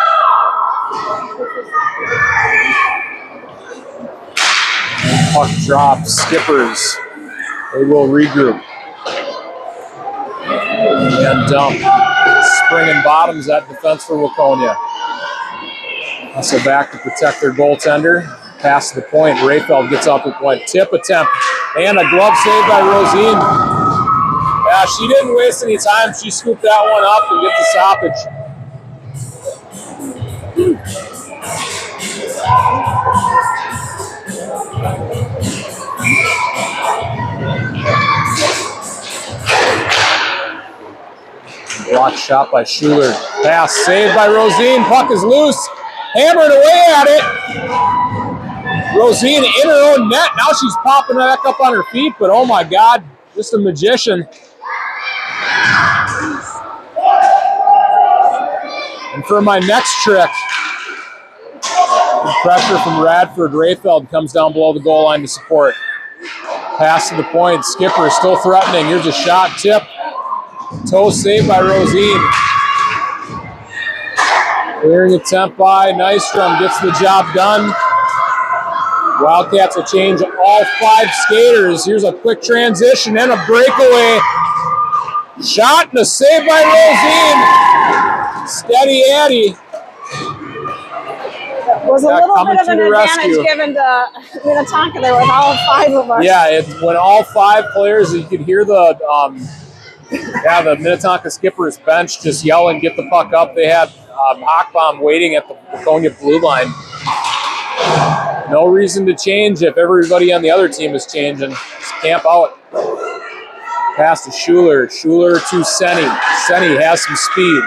Puck drop, Skippers. They will regroup. And dump. Spring and bottoms at defense for Waconia. Also back to protect their goaltender. Pass to the point. Rayfeld gets off the point. Tip attempt. And a glove save by Rosine. Yeah, she didn't waste any time. She scooped that one up and gets the stoppage. Block shot by Schuler. Pass saved by Rosine. Puck is loose. Hammered away at it. Rosine in her own net. Now she's popping back up on her feet, but oh my God, just a magician. And for my next trick, pressure from Radford. Rayfeld comes down below the goal line to support. Pass to the point. Skipper is still threatening. Here's a shot. Tip. Toe saved by Rosine. Clearing attempt by Nystrom. Gets the job done. Wildcats will change all 5 skaters. Here's a quick transition and a breakaway. Shot and a save by Rosine. Steady Addie. Was a little bit of an advantage given to Minnetonka there with all 5 of us. Yeah, when all 5 players, you could hear the Minnetonka Skippers bench just yelling, get the puck up. They had Hockbaum waiting at the Waconia blue line. No reason to change if everybody on the other team is changing. Just camp out. Pass to Schuler. Schuler to Senny. Senny has some speed.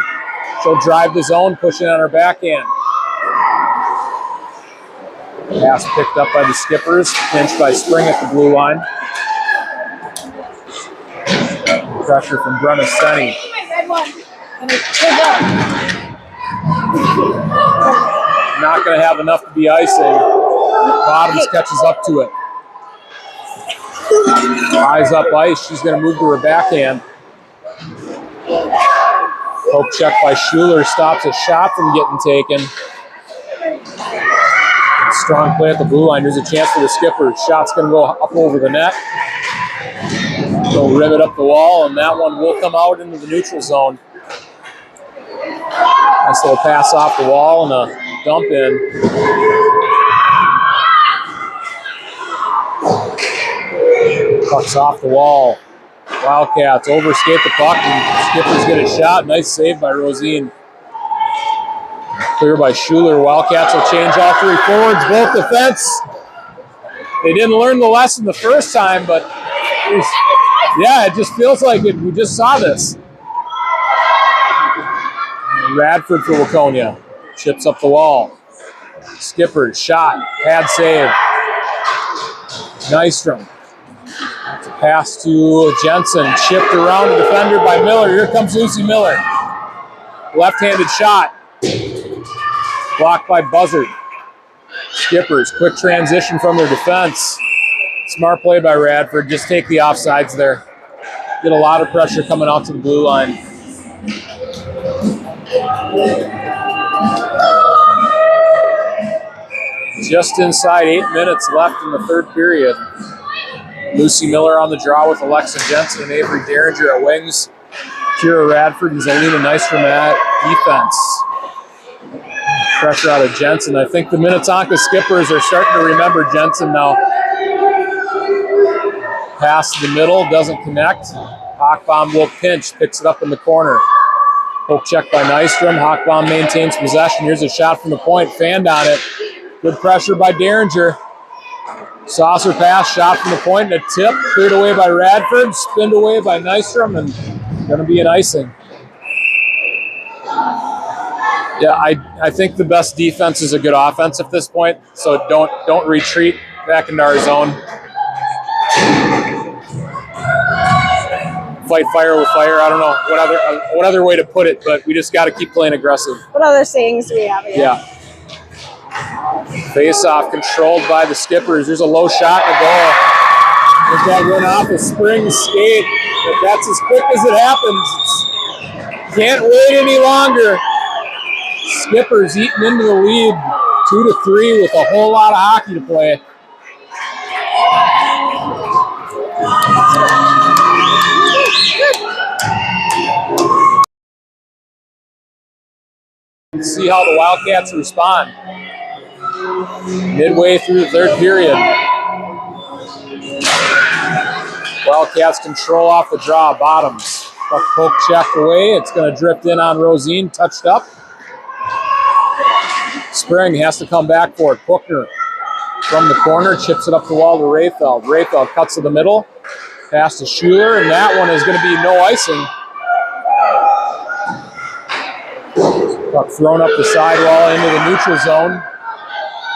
She'll drive the zone, pushing on her backhand. Pass picked up by the Skippers. Pinched by Spring at the blue line. Pressure from Brenna Senny. Not going to have enough to be icing. Bottoms catches up to it. Eyes up ice. She's going to move to her backhand. Poke check by Schuler stops a shot from getting taken. Strong play at the blue line. There's a chance for the Skipper. Shot's going to go up over the net. They'll rivet up the wall, and that one will come out into the neutral zone. Nice little pass off the wall and a dump in. Puck's off the wall. Wildcats overskate the puck, and Skippers get a shot. Nice save by Rosine. Clear by Schuler. Wildcats will change all 3 forwards, both defense. They didn't learn the lesson the first time, but it just feels like it. We just saw this. Radford for Waconia. Chips up the wall. Skipper, shot, pad save. Nystrom. It's a pass to Jensen. Chipped around the defender by Miller. Here comes Lucy Miller. Left-handed shot. Blocked by Buzzard. Skippers, quick transition from their defense. Smart play by Radford. Just take the offsides there. Get a lot of pressure coming out to the blue line. Just inside 8 minutes left in the third period. Lucy Miller on the draw with Alexa Jensen and Avery Derringer at wings. Kira Radford and Zelina Nystrom at defense. Pressure out of Jensen. I think the Minnetonka Skippers are starting to remember Jensen now. Pass to the middle, doesn't connect. Hockbaum will pinch, picks it up in the corner. Poke check by Nystrom. Hockbaum maintains possession. Here's a shot from the point, fanned on it. Good pressure by Derringer. Saucer pass, shot from the point, and a tip. Cleared away by Radford, spinned away by Nystrom, and going to be an icing. Yeah, I think the best defense is a good offense at this point. So don't retreat back into our zone. Fight fire with fire. I don't know what other way to put it, but we just got to keep playing aggressive. What other sayings do we have here? Yeah. Face off controlled by the Skippers. There's a low shot and a goal. There's that run off a spring skate, but that's as quick as it happens. Can't wait any longer. Skippers eating into the lead, 2-3 with a whole lot of hockey to play. Let's see how the Wildcats respond. Midway through the third period. Wildcats control off the draw, bottoms. Puck poke checked away. It's going to drift in on Rosine, touched up. Spring has to come back for it. Buchner from the corner, chips it up the wall to Rayfeld. Rayfeld cuts to the middle, pass to Schuler, and that one is going to be no icing. Puck thrown up the sidewall into the neutral zone.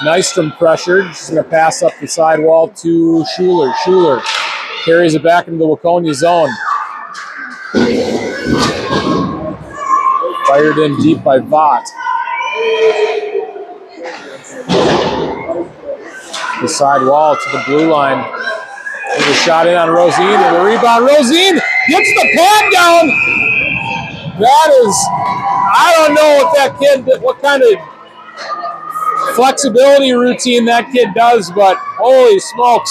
Nystrom pressured. She's going to pass up the sidewall to Schuler. Schuler carries it back into the Waconia zone. Fired in deep by Vaught. The sidewall to the blue line. There's a shot in on Rosine and the rebound. Rosine gets the pad down. That is, I don't know what that kid, what kind of flexibility routine that kid does, but holy smokes.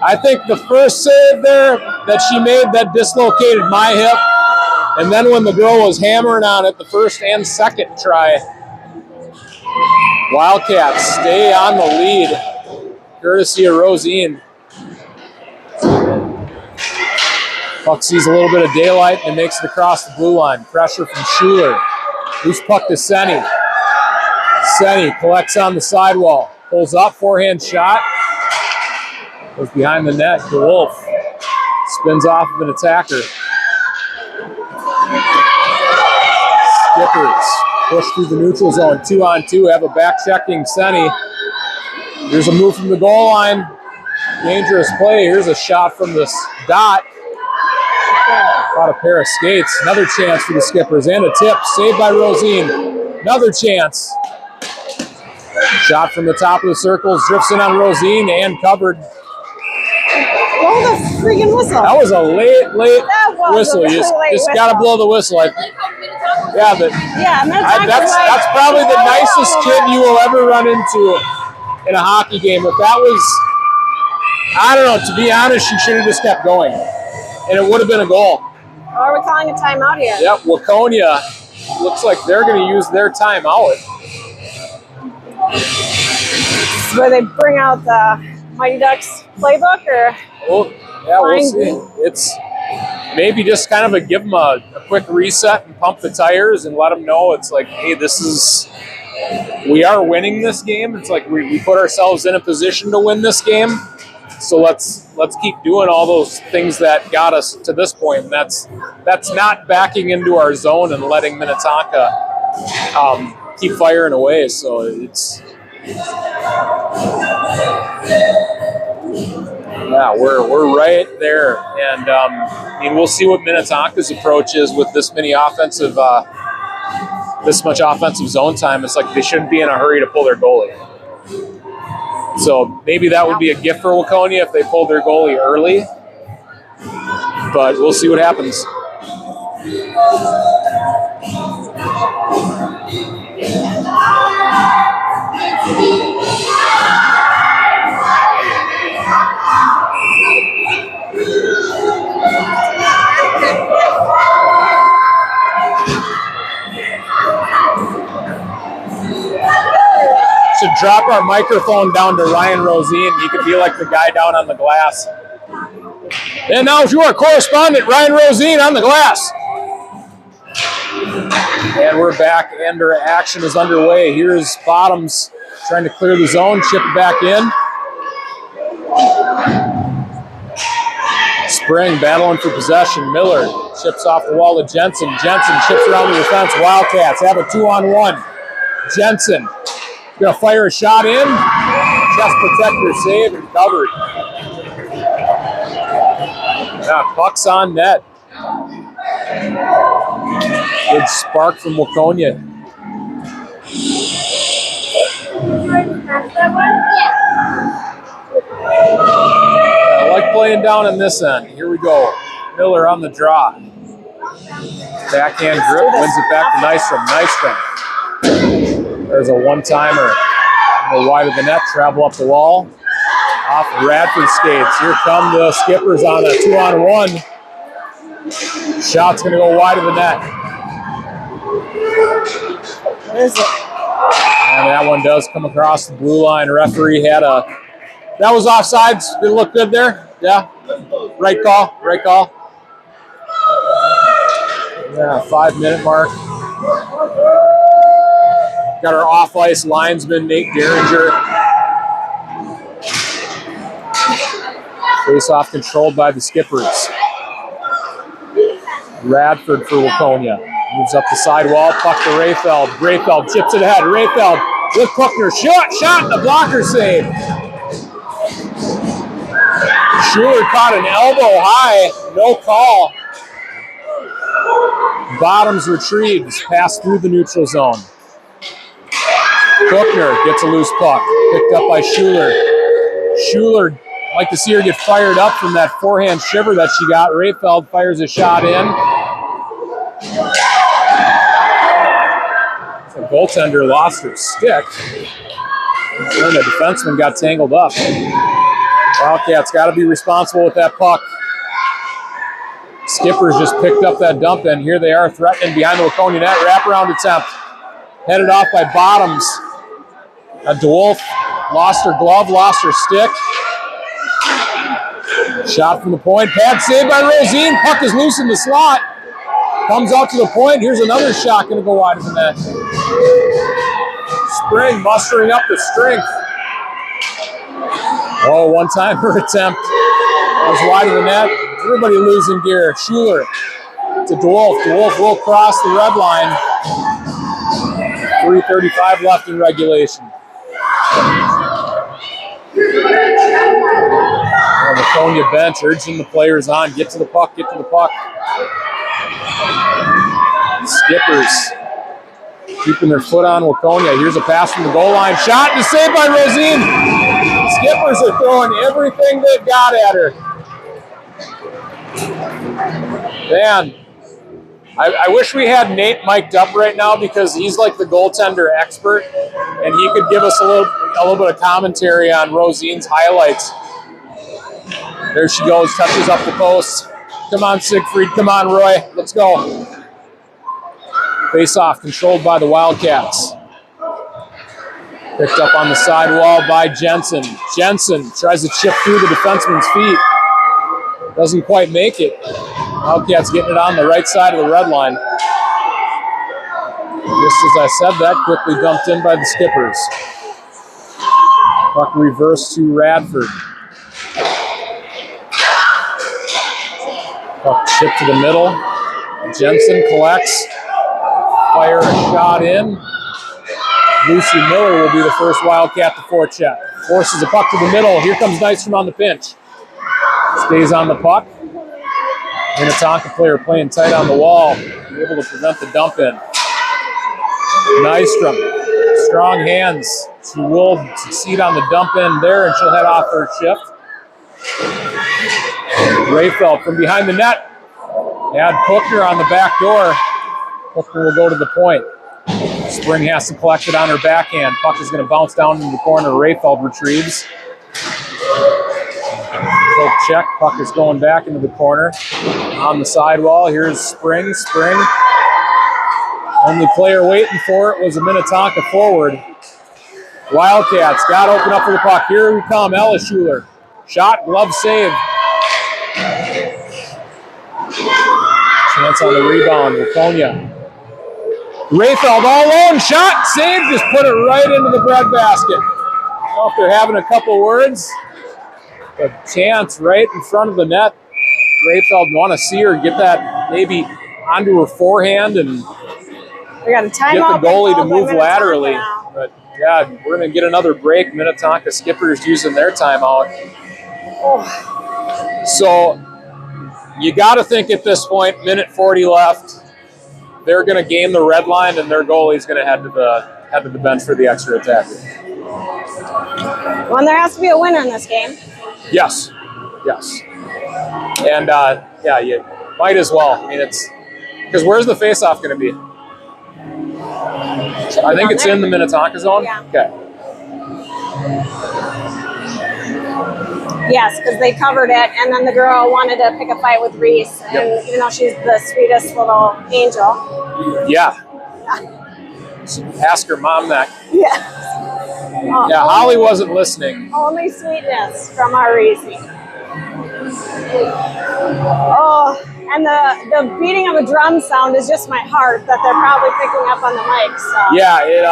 I think the first save there that she made that dislocated my hip, and then when the girl was hammering on it the first and second try. Wildcats stay on the lead, courtesy of Rosine. Puck sees a little bit of daylight and makes it across the blue line. Pressure from Schuler. Loose puck to Senni. Senni collects on the sidewall. Pulls up, forehand shot. Goes behind the net. DeWolf spins off of an attacker. Skippers push through the neutral zone. 2-on-2. Have a back-checking Senni. Here's a move from the goal line. Dangerous play. Here's a shot from this dot. Caught a pair of skates. Another chance for the Skippers and a tip. Saved by Rosine. Another chance. Shot from the top of the circles. Drifts in on Rosine and covered. Blow the freaking whistle. That was a late whistle. You just got to blow the whistle. Yeah, that's probably the nicest kid you will ever run into in a hockey game. If that was, I don't know, to be honest, she should have just kept going. And it would have been a goal. Or are we calling a timeout here? Yep, Waconia looks like they're going to use their timeout. Where they bring out the Mighty Ducks playbook, or? Well, yeah, we'll see. It's maybe just kind of give them a quick reset and pump the tires and let them know it's like, hey, we are winning this game. It's like we put ourselves in a position to win this game. So let's keep doing all those things that got us to this point. And that's not backing into our zone and letting Minnetonka keep firing away. So it's we're right there. And I mean, we'll see what Minnetonka's approach is with this much offensive zone time. It's like they shouldn't be in a hurry to pull their goalie. So maybe that would be a gift for Waconia if they pulled their goalie early. But we'll see what happens. Should drop our microphone down to Ryan Rosine. He could be like the guy down on the glass. And now your correspondent, Ryan Rosine, on the glass. And we're back, and our action is underway. Here's Bottoms trying to clear the zone, chip it back in. Spring battling for possession. Miller chips off the wall to Jensen. Jensen chips around the defense. Wildcats have a 2-on-1. Jensen gonna fire a shot in. Chest protector save and covered. Yeah, puck's on net. Good spark from Waconia. I like playing down on this end. Here we go. Miller on the draw. Backhand grip, wins it back to Nystrom. Nystrom. There's a one-timer. Go wide of the net, travel up the wall. Off Radford skates. Here come the Skippers on a 2-on-1. Shot's going to go wide of the net. Where is it? And that one does come across the blue line. Referee had a... That was offsides. Did it look good there? Yeah. Right call. Right call. Yeah, 5-minute mark. Got our off-ice linesman, Nate Derringer. Face-off controlled by the Skippers. Radford for Waconia. Moves up the sidewall, puck to Rayfeld. Rayfeld chips it ahead. Rayfeld with Puckner. Shot, and a blocker save. Schuler caught an elbow high. No call. Bottoms retrieves, pass through the neutral zone. Puckner gets a loose puck. Picked up by Schuler. Schuler, like to see her get fired up from that forehand shiver that she got. Rayfeld fires a shot in. The goaltender lost her stick. And the defenseman got tangled up. Wildcats got to be responsible with that puck. Skippers just picked up that dump in. Here they are threatening behind the Waconia net. Wraparound attempt. Headed off by Bottoms. DeWolf lost her glove, lost her stick. Shot from the point. Pad saved by Rosine. Puck is loose in the slot. Comes out to the point. Here's another shot going to go wide of the net. Spring mustering up the strength. Oh, one-timer attempt. That was wide of the net. Everybody losing gear. Schuler to DeWolf. DeWolf will cross the red line. 3:35 left in regulation. The Waconia bench urging the players on. Get to the puck, get to the puck. Skippers keeping their foot on Waconia. Here's a pass from the goal line. Shot and a save by Rosine. Skippers are throwing everything they've got at her. Man, I wish we had Nate mic'd up right now because he's like the goaltender expert, and he could give us a little bit of commentary on Rosine's highlights. There she goes, touches up the post. Come on, Siegfried. Come on, Roy. Let's go. Face-off controlled by the Wildcats. Picked up on the sidewall by Jensen. Jensen tries to chip through the defenseman's feet. Doesn't quite make it. Wildcats getting it on the right side of the red line. Just as I said that, quickly dumped in by the Skippers. Puck reversed to Radford. Puck chipped to the middle. Jensen collects. Fire a shot in. Lucy Miller will be the first Wildcat to forecheck. Forces a puck to the middle. Here comes Nystrom on the pinch. Stays on the puck. Minnetonka player playing tight on the wall. Able to prevent the dump in. Nystrom. Strong hands. She will succeed on the dump in there, and she'll head off her shift. Rayfeld from behind the net. Add Puckner on the back door. Puckner will go to the point. Spring has to collect it on her backhand. Puck is going to bounce down into the corner. Rayfeld retrieves. Poke check. Puck is going back into the corner. On the sidewall, here's Spring. Spring. Only player waiting for it was a Minnetonka forward. Wildcats got to open up for the puck. Here we come. Ella Schuler. Shot, glove save. Chance on the rebound. Waconia. Rayfeld all alone. Shot, save. Just put it right into the breadbasket. I don't know if they're having a couple words. A chance right in front of the net. Rayfeld want to see her get that maybe onto her forehand and We got a timeout. get the goalie to called by move Minnetonka laterally. now. But yeah, we're going to get another break. Minnetonka skippers using their timeout. Oh. So you got to think at this point, minute 40 left, they're going to gain the red line and their goalie's going to head to the bench for the extra attacker. Well, there has to be a winner in this game. Yes. And yeah, you might as well. I mean, it's because where's the face-off going to be? I think it's in the Minnetonka zone. Yeah. Okay. Yes, because they covered it, and then the girl wanted to pick a fight with Reese, and even though she's the sweetest little angel. Yeah. So ask her mom that. Yes. Yeah, Holly wasn't listening. Only sweetness from our Reese. Oh, and the beating of a drum sound is just my heart that they're probably picking up on the mic. So. Yeah, it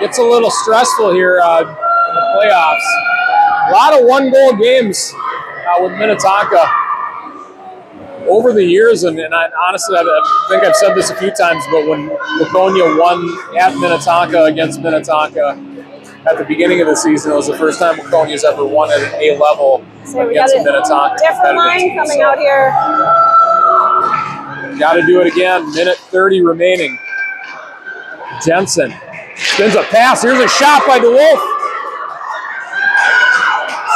gets a little stressful here in the playoffs. A lot of one-goal games with Minnetonka over the years, and honestly, I think I've said this a few times, but when Waconia won at Minnetonka against Minnetonka at the beginning of the season, it was the first time Waconia's ever won at an A level against Minnetonka. Different line coming out here. Got to do it again. Minute 30 remaining. Jensen spins a pass. Here's a shot by DeWolf.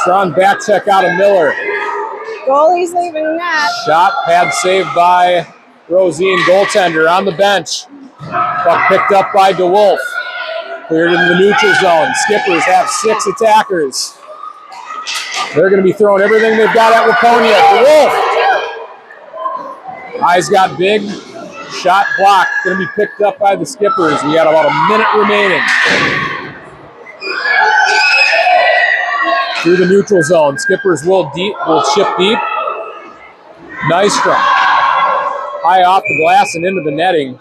Strong back check out of Miller. Goalie's leaving net. Shot pad saved by Rosine, goaltender on the bench. Puck picked up by DeWolf. Cleared into the neutral zone. Skippers have 6 attackers. They're going to be throwing everything they've got at Waconia. DeWolf. Eyes got big. Shot blocked. Going to be picked up by the Skippers. We got about a minute remaining. Through the neutral zone. Skippers will chip deep. Nice try. High off the glass and into the netting.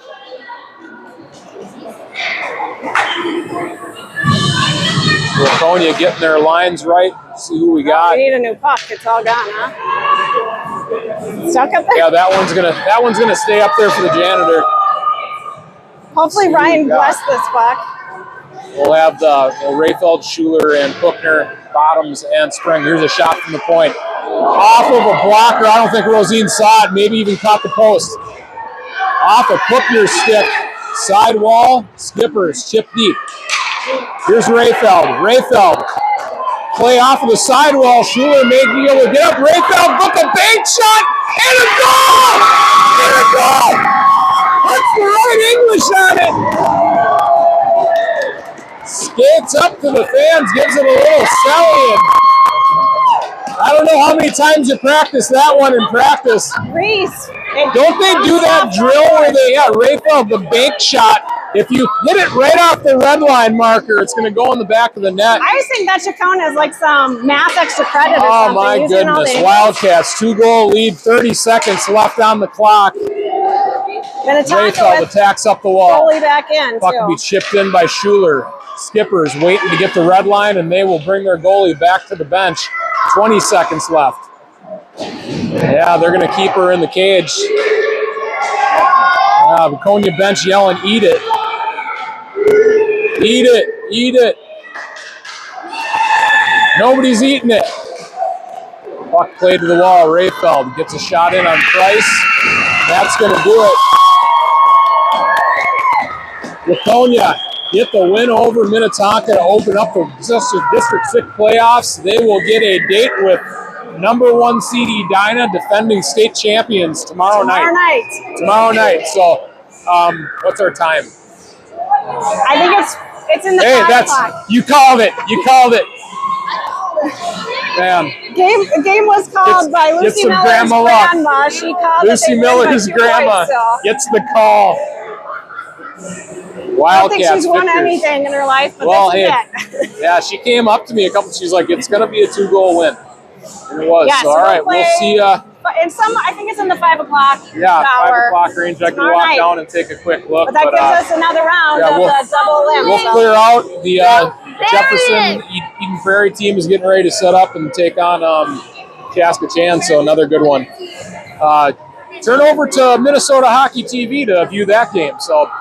Waconia getting their lines right. See who we got. We need a new puck. It's all gone, huh? Stuck up there? Yeah, that one's gonna stay up there for the janitor. Hopefully Ryan blessed this puck. We'll have Rayfeld, Schuler, and Puckner, Bottoms, and Spring. Here's a shot from the point. Off of a blocker. I don't think Rosine saw it. Maybe even caught the post. Off of Puckner's stick. Side wall. Skippers chip deep. Here's Rayfeld. Rayfeld. Play off of the sidewall. Schuler may be able to get up. Rayfeld book a bank shot and a goal! And a goal! That's the right English on it. Skates up to the fans, gives it a little sally. I don't know how many times you practice that one in practice. Reese. Don't they do that drill where they, Rayfeld, the bank shot, if you hit it right off the red line marker, it's going to go in the back of the net. I just think that should count as like some math extra credit or something. Oh, my goodness. Wildcats, 2-goal lead, 30 seconds left on the clock. Rayfeld attacks up the wall. Goalie back in, Puck will be chipped in by Schuler. Skippers waiting to get the red line, and they will bring their goalie back to the bench. 20 seconds left. Yeah, they're going to keep her in the cage. Waconia bench yelling, eat it. Eat it. Eat it. Nobody's eating it. Puck played to the wall. Rayfeld gets a shot in on Price. That's going to do it. Waconia get the win over Minnetonka to open up the District 6 playoffs. They will get a date with number 1 seed Edina, defending state champions tomorrow night. Tomorrow night. So, what's our time? I think it's in the 5 o'clock. You called it. You called it. Man. Game was called by Lucy Miller's grandma. She called Lucy Miller's grandma gets the call. Wildcats. I don't think she's won anything in her life, but yeah, she came up to me she's like, it's going to be a 2-goal win. And it was. Yeah, so all right, we'll see. But I think it's in the 5 o'clock hour. 5 o'clock range. I can walk down and take a quick look. But that gives us another round of the double limb. We'll clear out. The Jefferson Eden Prairie team is getting ready to set up and take on Cascachan, so another good one. turn over to Minnesota Hockey TV to view that game. So